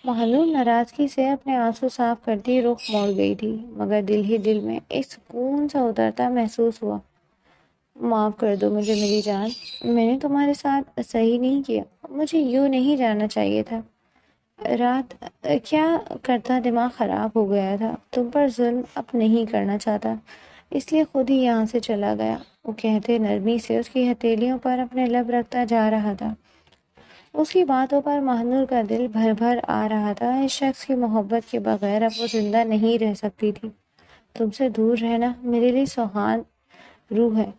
مہنور ناراضگی سے اپنے آنسو صاف کرتی رخ موڑ گئی تھی، مگر دل ہی دل میں ایک سکون سا اترتا محسوس ہوا۔ معاف کر دو مجھے میری جان، میں نے تمہارے ساتھ صحیح نہیں کیا، مجھے یوں نہیں جانا چاہیے تھا۔ رات کیا کرتا دماغ خراب ہو گیا تھا۔ تم پر ظلم اب نہیں کرنا چاہتا، اس لیے خود ہی یہاں سے چلا گیا، وہ کہتے نرمی سے اس کی ہتھیلیوں پر اپنے لب رکھتا جا رہا تھا۔ اس کی باتوں پر مہنور کا دل بھر بھر آ رہا تھا۔ اس شخص کی محبت کے بغیر اب وہ زندہ نہیں رہ سکتی تھی۔ تم سے دور رہنا میرے لیے سوہان روح ہے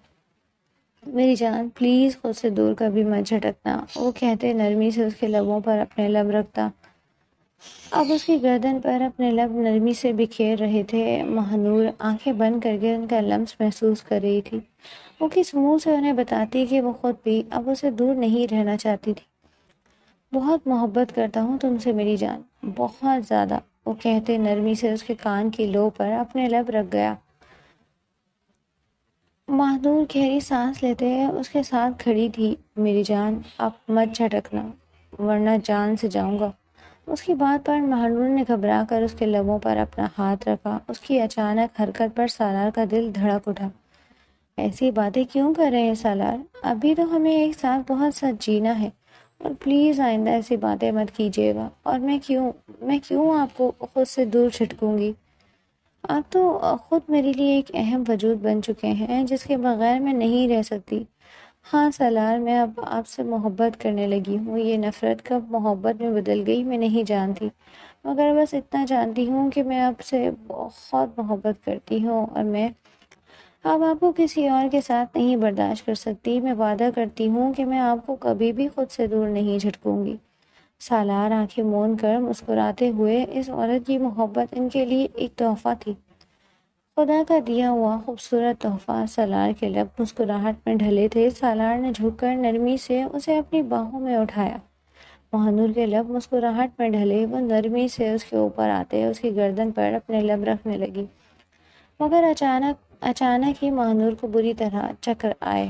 میری جان، پلیز خود سے دور کبھی مت جھٹکنا، وہ کہتے نرمی سے اس کے لبوں پر اپنے لب رکھتا۔ اب اس کی گردن پر اپنے لب نرمی سے بکھیر رہے تھے۔ مہنور آنکھیں بند کر کے ان کا لمس محسوس کر رہی تھی۔ وہ کس منہ سے انہیں بتاتی کہ وہ خود بھی اب اسے دور نہیں رہنا چاہتی تھی۔ بہت محبت کرتا ہوں تم سے میری جان، بہت زیادہ، وہ کہتے نرمی سے اس کے کان کی لو پر اپنے لب رکھ گیا۔ مہنور گہری سانس لیتے اس کے ساتھ کھڑی تھی۔ میری جان اب مت جھٹکنا ورنہ جان سے جاؤں گا۔ اس کی بات پر مہنور نے گھبرا کر اس کے لبوں پر اپنا ہاتھ رکھا۔ اس کی اچانک حرکت پر سالار کا دل دھڑک اٹھا۔ ایسی باتیں کیوں کر رہے ہیں سالار؟ ابھی تو ہمیں ایک ساتھ بہت سچ جینا ہے، اور پلیز آئندہ ایسی باتیں مت کیجیے گا۔ اور میں کیوں آپ کو خود سے دور چھٹکوں گی؟ آپ تو خود میرے لیے ایک اہم وجود بن چکے ہیں جس کے بغیر میں نہیں رہ سکتی۔ ہاں سالار، میں اب آپ سے محبت کرنے لگی ہوں۔ یہ نفرت کب محبت میں بدل گئی میں نہیں جانتی، مگر بس اتنا جانتی ہوں کہ میں آپ سے بہت محبت کرتی ہوں، اور میں اب آپ کو کسی اور کے ساتھ نہیں برداشت کر سکتی۔ میں وعدہ کرتی ہوں کہ میں آپ کو کبھی بھی خود سے دور نہیں جھٹکوں گی۔ سالار آنکھیں موند کر مسکراتے ہوئے، اس عورت کی محبت ان کے لیے ایک تحفہ تھی، خدا کا دیا ہوا خوبصورت تحفہ۔ سالار کے لب مسکراہٹ میں ڈھلے تھے۔ سالار نے جھک کر نرمی سے اسے اپنی باہوں میں اٹھایا۔ مہنور کے لب مسکراہٹ میں ڈھلے، وہ نرمی سے اس کے اوپر آتے اس کی گردن پر اپنے لب رکھنے لگی، مگر اچانک ہی مہنور کو بری طرح چکر آئے۔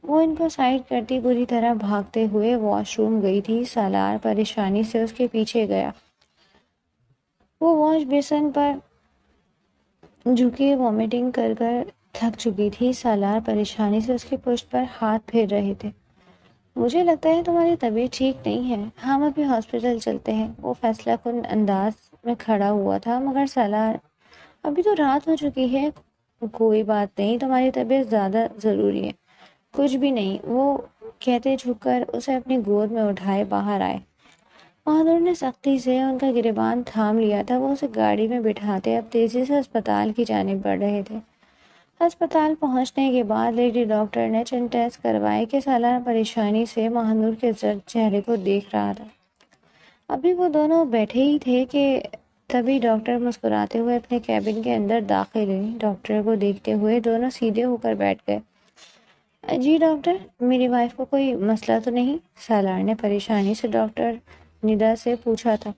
وہ ان کو سائڈ کرتی بری طرح بھاگتے ہوئے واش روم گئی تھی۔ سالار پریشانی سے اس کے پیچھے گیا۔ وہ واش بیسن پر جھکی وامٹنگ کر کر تھک چکی تھی۔ سالار پریشانی سے اس کی پشت پر ہاتھ پھیر رہے تھے۔ مجھے لگتا ہے تمہاری طبیعت ٹھیک نہیں ہے، ہم ابھی ہاسپٹل چلتے ہیں۔ وہ فیصلہ کن انداز میں کھڑا ہوا تھا، مگر سالار ابھی تو رات ہو چکی ہے، کوئی بات نہیں، تمہاری طبیعت زیادہ ضروری ہے، کچھ بھی نہیں، وہ کہتے جھک کر اسے اپنی گود میں اٹھائے باہر آئے۔ بہادر نے سختی سے ان کا گریبان تھام لیا تھا۔ وہ اسے گاڑی میں بٹھاتے اب تیزی سے اسپتال کی جانب بڑھ رہے تھے۔ ہسپتال پہنچنے کے بعد لیڈی ڈاکٹر نے چند ٹیسٹ کروائے کہ سالار پریشانی سے مہانور کے زرد چہرے کو دیکھ رہا تھا۔ ابھی وہ دونوں بیٹھے ہی تھے کہ تبھی ڈاکٹر مسکراتے ہوئے اپنے کیبن کے اندر داخل ہوئی۔ ڈاکٹر کو دیکھتے ہوئے دونوں سیدھے ہو کر بیٹھ گئے۔ جی ڈاکٹر، میری وائف کو کوئی مسئلہ تو نہیں؟ سالار نے پریشانی سے ڈاکٹر ندا سے پوچھا تھا۔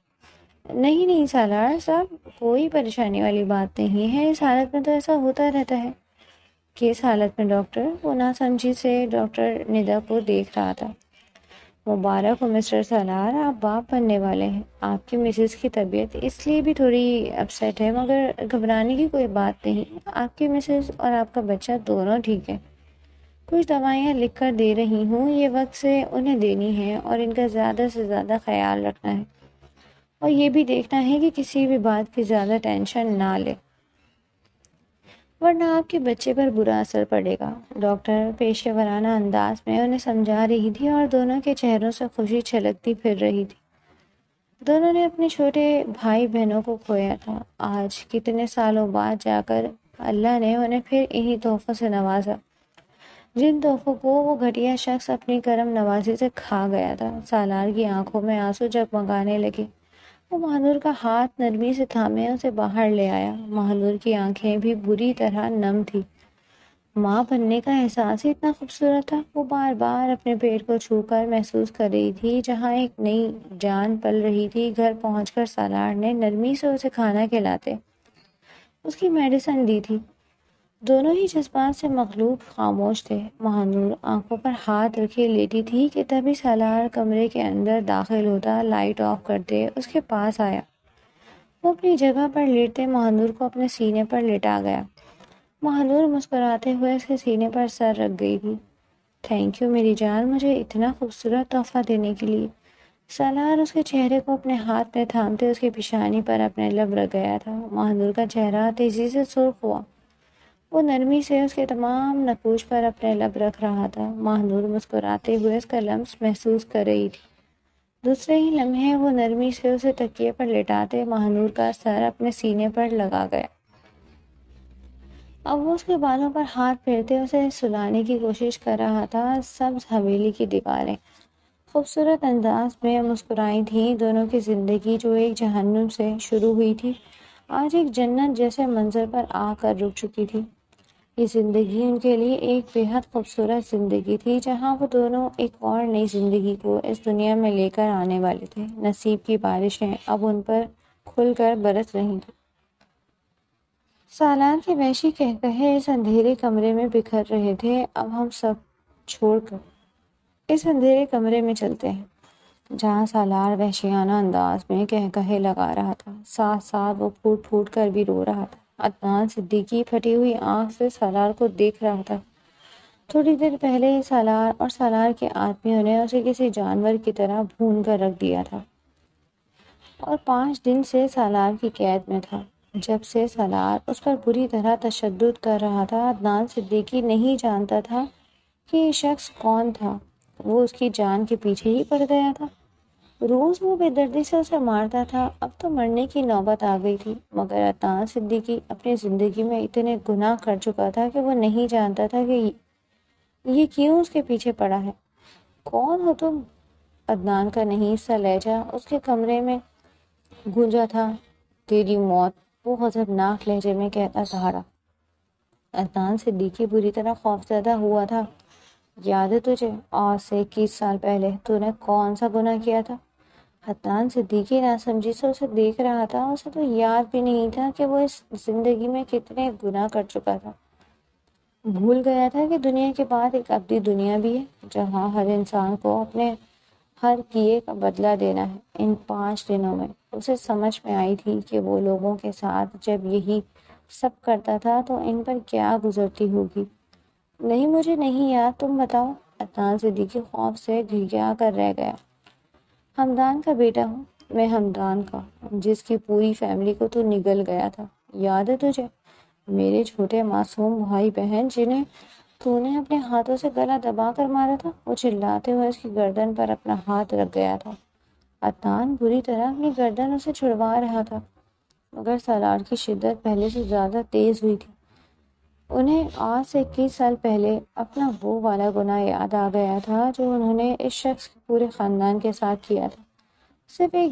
نہیں سالار صاحب، کوئی پریشانی والی بات نہیں ہے، اس حالت میں تو ایسا ہوتا رہتا ہے۔ کس حالت میں ڈاکٹر؟ وہ ناسمجھی سے ڈاکٹر ندا کو دیکھ رہا تھا۔ مبارک ہو مسٹر سالار، آپ باپ بننے والے ہیں۔ آپ کی مسز کی طبیعت اس لیے بھی تھوڑی اپسیٹ ہے، مگر گھبرانے کی کوئی بات نہیں، آپ کی مسز اور آپ کا بچہ دونوں ٹھیک ہے۔ کچھ دوائیاں لکھ کر دے رہی ہوں، یہ وقت سے انہیں دینی ہے اور ان کا زیادہ سے زیادہ خیال رکھنا ہے، اور یہ بھی دیکھنا ہے کہ کسی بھی بات کی زیادہ ٹینشن نہ لے، ورنہ آپ کے بچے پر برا اثر پڑے گا۔ ڈاکٹر پیشے ورانہ انداز میں انہیں سمجھا رہی تھی اور دونوں کے چہروں سے خوشی چھلکتی پھر رہی تھی۔ دونوں نے اپنے چھوٹے بھائی بہنوں کو کھویا تھا۔ آج کتنے سالوں بعد جا کر اللہ نے انہیں پھر انہی تحفوں سے نوازا، جن تحفوں کو وہ گھٹیا شخص اپنی کرم نوازی سے کھا گیا تھا۔ سالار کی آنکھوں میں آنسو جگمگانے لگے۔ وہ مہانور کا ہاتھ نرمی سے تھامے اسے باہر لے آیا۔ مہانور کی آنکھیں بھی بری طرح نم تھی۔ ماں بننے کا احساس ہی اتنا خوبصورت تھا۔ وہ بار بار اپنے پیٹ کو چھو کر محسوس کر رہی تھی جہاں ایک نئی جان پل رہی تھی۔ گھر پہنچ کر سالار نے نرمی سے اسے کھانا کھلاتے اس کی میڈیسن دی تھی۔ دونوں ہی جذبات سے مغلوب خاموش تھے۔ مہانور آنکھوں پر ہاتھ رکھے لیٹی تھی کہ تبھی سالار کمرے کے اندر داخل ہوتا، لائٹ آف کرتے اس کے پاس آیا۔ وہ اپنی جگہ پر لیٹتے مہانور کو اپنے سینے پر لٹا گیا۔ مہانور مسکراتے ہوئے اس کے سینے پر سر رکھ گئی تھی۔ تھینک یو میری جان، مجھے اتنا خوبصورت تحفہ دینے کے لیے۔ سالار اس کے چہرے کو اپنے ہاتھ میں تھامتے اس کی پیشانی پر اپنے لب رکھ گیا تھا۔ مہانور کا چہرہ تیزی سے سرخ ہوا۔ وہ نرمی سے اس کے تمام نقوش پر اپنے لب رکھ رہا تھا۔ مہانور مسکراتے ہوئے اس کا لمس محسوس کر رہی تھی۔ دوسرے ہی لمحے وہ نرمی سے اسے تکیے پر لٹاتے مہانور کا سر اپنے سینے پر لگا گیا۔ اب وہ اس کے بالوں پر ہاتھ پھیرتے اسے سلانے کی کوشش کر رہا تھا۔ سبز حویلی کی دیواریں خوبصورت انداز میں مسکرائی تھیں۔ دونوں کی زندگی جو ایک جہنم سے شروع ہوئی تھی، آج ایک جنت جیسے منظر پر آ کر رک چکی تھی۔ یہ زندگی ان کے لیے ایک بے حد خوبصورت زندگی تھی، جہاں وہ دونوں ایک اور نئی زندگی کو اس دنیا میں لے کر آنے والے تھے۔ نصیب کی بارشیں اب ان پر کھل کر برس رہی تھیں۔ سالار کے وحشی قہقہے اس اندھیرے کمرے میں بکھر رہے تھے۔ اب ہم سب چھوڑ کر اس اندھیرے کمرے میں چلتے ہیں، جہاں سالار وحشیانہ انداز میں قہقہے لگا رہا تھا، ساتھ ساتھ وہ پھوٹ پھوٹ کر بھی رو رہا تھا۔ عدنان صدیقی پھٹی ہوئی آنکھ سے سالار کو دیکھ رہا تھا۔ تھوڑی دیر پہلے ہی سالار اور سالار کے آدمیوں نے اسے کسی جانور کی طرح بھون کر رکھ دیا تھا اور 5 دن سے سالار کی قید میں تھا۔ جب سے سالار اس پر بری طرح تشدد کر رہا تھا، عدنان صدیقی نہیں جانتا تھا کہ یہ شخص کون تھا۔ وہ اس کی جان کے پیچھے ہی پڑ گیا تھا۔ روز وہ بے دردی سے اسے مارتا تھا، اب تو مرنے کی نوبت آ گئی تھی۔ مگر عدنان صدیقی اپنی زندگی میں اتنے گناہ کر چکا تھا کہ وہ نہیں جانتا تھا کہ یہ کیوں اس کے پیچھے پڑا ہے۔ کون ہو تم؟ عدنان کا نہیں سا لہجہ اس کے کمرے میں گونجا تھا۔ تیری موت، وہ غضبناک لہجے میں کہتا سہارا۔ عدنان صدیقی بری طرح خوفزدہ ہوا تھا۔ یاد ہے تجھے آج سے 21 سال پہلے تو نے کون سا گناہ کیا تھا؟ عدنان صدیقی ناسمجھی سے اسے دیکھ رہا تھا۔ اسے تو یاد بھی نہیں تھا کہ وہ اس زندگی میں کتنے گناہ کر چکا تھا۔ بھول گیا تھا کہ دنیا کے بعد ایک ابدی دنیا بھی ہے، جہاں ہر انسان کو اپنے ہر کیے کا بدلہ دینا ہے۔ ان 5 دنوں میں اسے سمجھ میں آئی تھی کہ وہ لوگوں کے ساتھ جب یہی سب کرتا تھا تو ان پر کیا گزرتی ہوگی۔ نہیں، مجھے نہیں یاد، تم بتاؤ۔ عدنان صدیقی خوف سے گھڑگھڑا کر رہ گیا۔ ہمدان کا بیٹا ہوں میں، ہمدان کا، جس کی پوری فیملی کو تو نگل گیا تھا۔ یاد ہے تجھے؟ میرے چھوٹے معصوم بھائی بہن جنہیں تو نے اپنے ہاتھوں سے گلا دبا کر مارا تھا؟ وہ چلاتے ہوئے اس کی گردن پر اپنا ہاتھ رکھ گیا تھا۔ عدنان بری طرح اپنی گردن اسے چھڑوا رہا تھا، مگر سالار کی شدت پہلے سے زیادہ تیز ہوئی تھی۔ انہیں آج سے 21 سال پہلے اپنا وہ والا گناہ یاد آ گیا تھا جو انہوں نے اس شخص کے پورے خاندان کے ساتھ کیا تھا۔ صرف ایک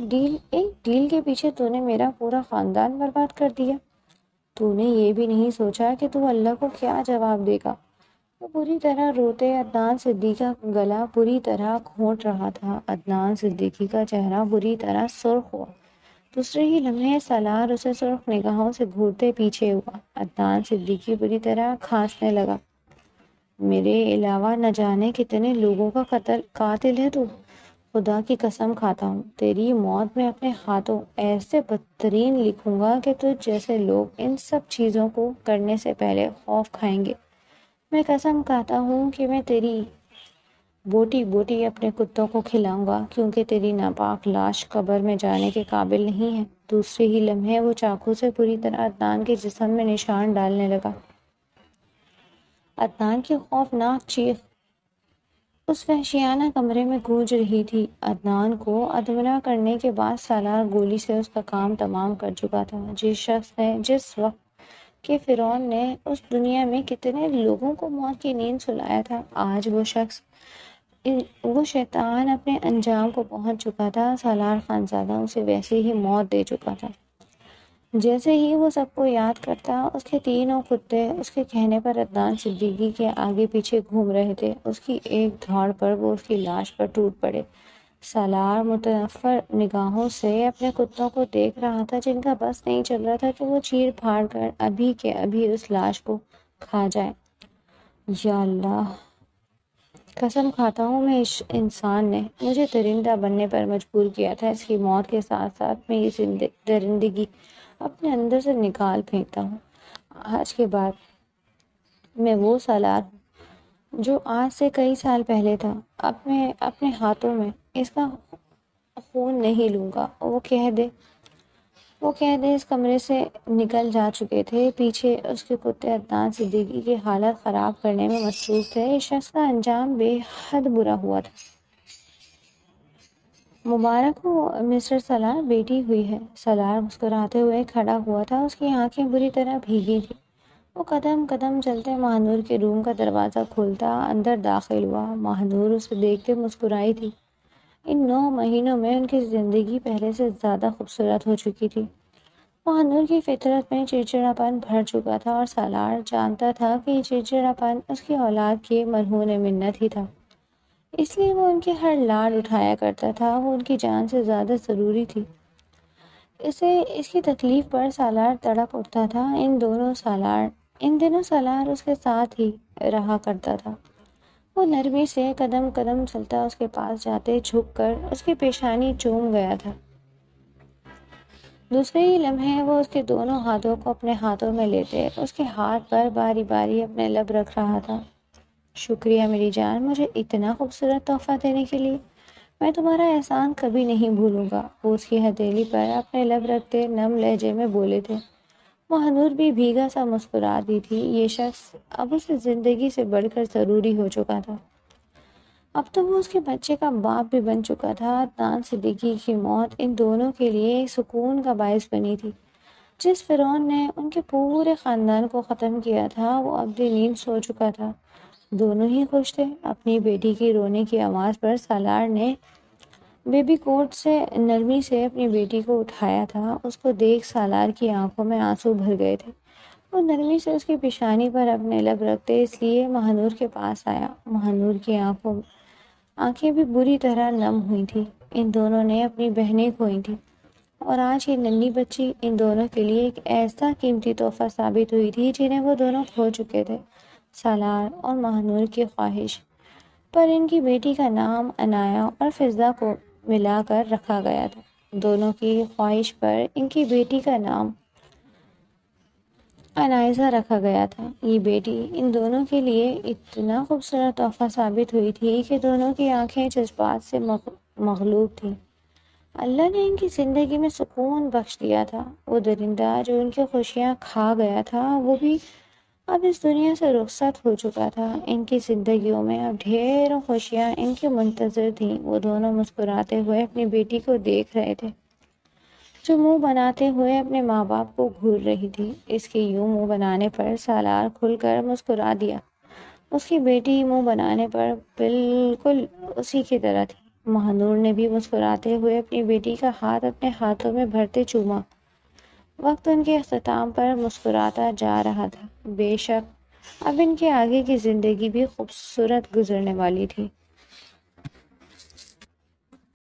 ڈیل کے پیچھے تو نے میرا پورا خاندان برباد کر دیا۔ تو نے یہ بھی نہیں سوچا کہ تو اللہ کو کیا جواب دے گا۔ وہ بری طرح روتے عدنان صدیقی کا گلا بری طرح گھونٹ رہا تھا۔ عدنان صدیقی کا چہرہ بری طرح سرخ ہوا۔ دوسرے ہی لمحے سالار اسے سرخ نگاہوں سے گھورتے پیچھے ہوا۔ عدنان صدیقی بری طرح کھانسنے لگا۔ میرے علاوہ نہ جانے کتنے لوگوں کا قاتل ہے تو۔ خدا کی قسم کھاتا ہوں، تیری موت میں اپنے ہاتھوں ایسے بدترین لکھوں گا کہ تجھ جیسے لوگ ان سب چیزوں کو کرنے سے پہلے خوف کھائیں گے۔ میں قسم کھاتا ہوں کہ میں تیری بوٹی بوٹی اپنے کتوں کو کھلاؤں گا، کیونکہ تیری ناپاک لاش قبر میں جانے کے قابل نہیں ہے۔ دوسرے ہی لمحے وہ چاقو سے بری طرح عدنان کے جسم میں نشان ڈالنے لگا۔ عدنان کی خوفناک چیخ اس وحشیانہ کمرے میں گونج رہی تھی۔ عدنان کو ادمرا کرنے کے بعد سالار گولی سے اس کا کام تمام کر چکا تھا۔ جس وقت کہ فرعون نے اس دنیا میں کتنے لوگوں کو موت کی نیند سلایا تھا، آج وہ شیطان اپنے انجام کو پہنچ چکا تھا۔ سالار خانزادہ اسے ویسے ہی موت دے چکا تھا۔ جیسے ہی وہ سب کو یاد کرتا، اس کے تینوں کتے اس کے کہنے پر عدنان صدیقی کے آگے پیچھے گھوم رہے تھے۔ اس کی ایک دھاڑ پر وہ اس کی لاش پر ٹوٹ پڑے۔ سالار متنفر نگاہوں سے اپنے کتوں کو دیکھ رہا تھا، جن کا بس نہیں چل رہا تھا کہ وہ چیر پھاڑ کر ابھی کے ابھی اس لاش کو کھا جائے۔ یا اللہ، قسم کھاتا ہوں میں اس انسان نے مجھے درندہ بننے پر مجبور کیا تھا۔ اس کی موت کے ساتھ ساتھ میں یہ درندگی اپنے اندر سے نکال پھینکتا ہوں۔ آج کے بعد میں وہ سالار ہوں جو آج سے کئی سال پہلے تھا۔ اپنے ہاتھوں میں اس کا خون نہیں لوں گا۔ وہ کہہ دے اس کمرے سے نکل جا چکے تھے۔ پیچھے اس کے کتے عدنان صدیقی کی حالت خراب کرنے میں مصروف تھے۔ اس شخص کا انجام بے حد برا ہوا تھا۔ مبارک ہو مسٹر سالار، بیٹی ہوئی ہے۔ سالار مسکراتے ہوئے کھڑا ہوا تھا، اس کی آنکھیں بری طرح بھیگی تھی۔ وہ قدم قدم چلتے ماہنور کے روم کا دروازہ کھولتا اندر داخل ہوا۔ ماہنور اسے دیکھتے مسکرائی تھی۔ ان 9 مہینوں میں ان کی زندگی پہلے سے زیادہ خوبصورت ہو چکی تھی۔ ماہنور کی فطرت میں چڑچڑاپن بھر چکا تھا، اور سالار جانتا تھا کہ یہ چڑچڑاپن اس کی اولاد کی مرہون منت ہی تھا، اس لیے وہ ان کی ہر لاڈ اٹھایا کرتا تھا۔ وہ ان کی جان سے زیادہ ضروری تھی۔ اس کی تکلیف پر سالار تڑپ اٹھتا تھا۔ ان دنوں سالار اس کے ساتھ ہی رہا کرتا تھا۔ وہ نرمی سے قدم قدم چلتا، اس کے پاس جاتے جھک کر اس کی پیشانی چوم گیا تھا۔ دوسرے ہی لمحے وہ اس کے دونوں ہاتھوں کو اپنے ہاتھوں میں لیتے اس کے ہاتھ پر باری باری اپنے لب رکھ رہا تھا۔ شکریہ میری جان، مجھے اتنا خوبصورت تحفہ دینے کے لیے۔ میں تمہارا احسان کبھی نہیں بھولوں گا۔ وہ اس کی ہتھیلی پر اپنے لب رکھتے نم لہجے میں بولے تھے۔ ماہنور بھی بھیگا سا مسکرا دی تھی۔ یہ شخص اب اسے زندگی سے بڑھ کر ضروری ہو چکا تھا۔ اب تو وہ اس کے بچے کا باپ بھی بن چکا تھا۔ عدنان صدیقی کی موت ان دونوں کے لیے سکون کا باعث بنی تھی۔ جس فرعون نے ان کے پورے خاندان کو ختم کیا تھا، وہ اب بھی نیند سو چکا تھا۔ دونوں ہی خوش تھے۔ اپنی بیٹی کی رونے کی آواز پر سالار نے بیبی کوٹ سے نرمی سے اپنی بیٹی کو اٹھایا تھا۔ اس کو دیکھ سالار کی آنکھوں میں آنسو بھر گئے تھے۔ وہ نرمی سے اس کی پیشانی پر اپنے لب رکھتے اس لیے ماہنور کے پاس آیا۔ ماہنور کی آنکھیں بھی بری طرح نم ہوئی تھیں۔ ان دونوں نے اپنی بہنیں کھوئی تھیں، اور آج یہ ننھی بچی ان دونوں کے لیے ایک ایسا قیمتی تحفہ ثابت ہوئی تھی جنہیں وہ دونوں کھو چکے تھے۔ سالار اور ماہنور کی خواہش پر ان کی بیٹی کا نام عنایا اور فضہ کو ملا کر رکھا گیا تھا۔ دونوں کی خواہش پر ان کی بیٹی کا نام عنائزہ رکھا گیا تھا۔ یہ بیٹی ان دونوں کے لیے اتنا خوبصورت تحفہ ثابت ہوئی تھی کہ دونوں کی آنکھیں جذبات سے مغلوب تھیں۔ اللہ نے ان کی زندگی میں سکون بخش دیا تھا۔ وہ درندہ جو ان کی خوشیاں کھا گیا تھا، وہ بھی اب اس دنیا سے رخصت ہو چکا تھا۔ ان کی زندگیوں میں اب ڈھیروں خوشیاں ان کے منتظر تھیں۔ وہ دونوں مسکراتے ہوئے اپنی بیٹی کو دیکھ رہے تھے جو منہ بناتے ہوئے اپنے ماں باپ کو گھور رہی تھی۔ اس کے یوں منہ بنانے پر سالار کھل کر مسکرا دیا۔ اس کی بیٹی منہ بنانے پر بالکل اسی کی طرح تھی۔ مہانور نے بھی مسکراتے ہوئے اپنی بیٹی کا ہاتھ اپنے ہاتھوں میں بھرتے چوما۔ وقت ان کے اختتام پر مسکراتا جا رہا تھا۔ بے شک اب ان کے آگے کی زندگی بھی خوبصورت گزرنے والی تھی۔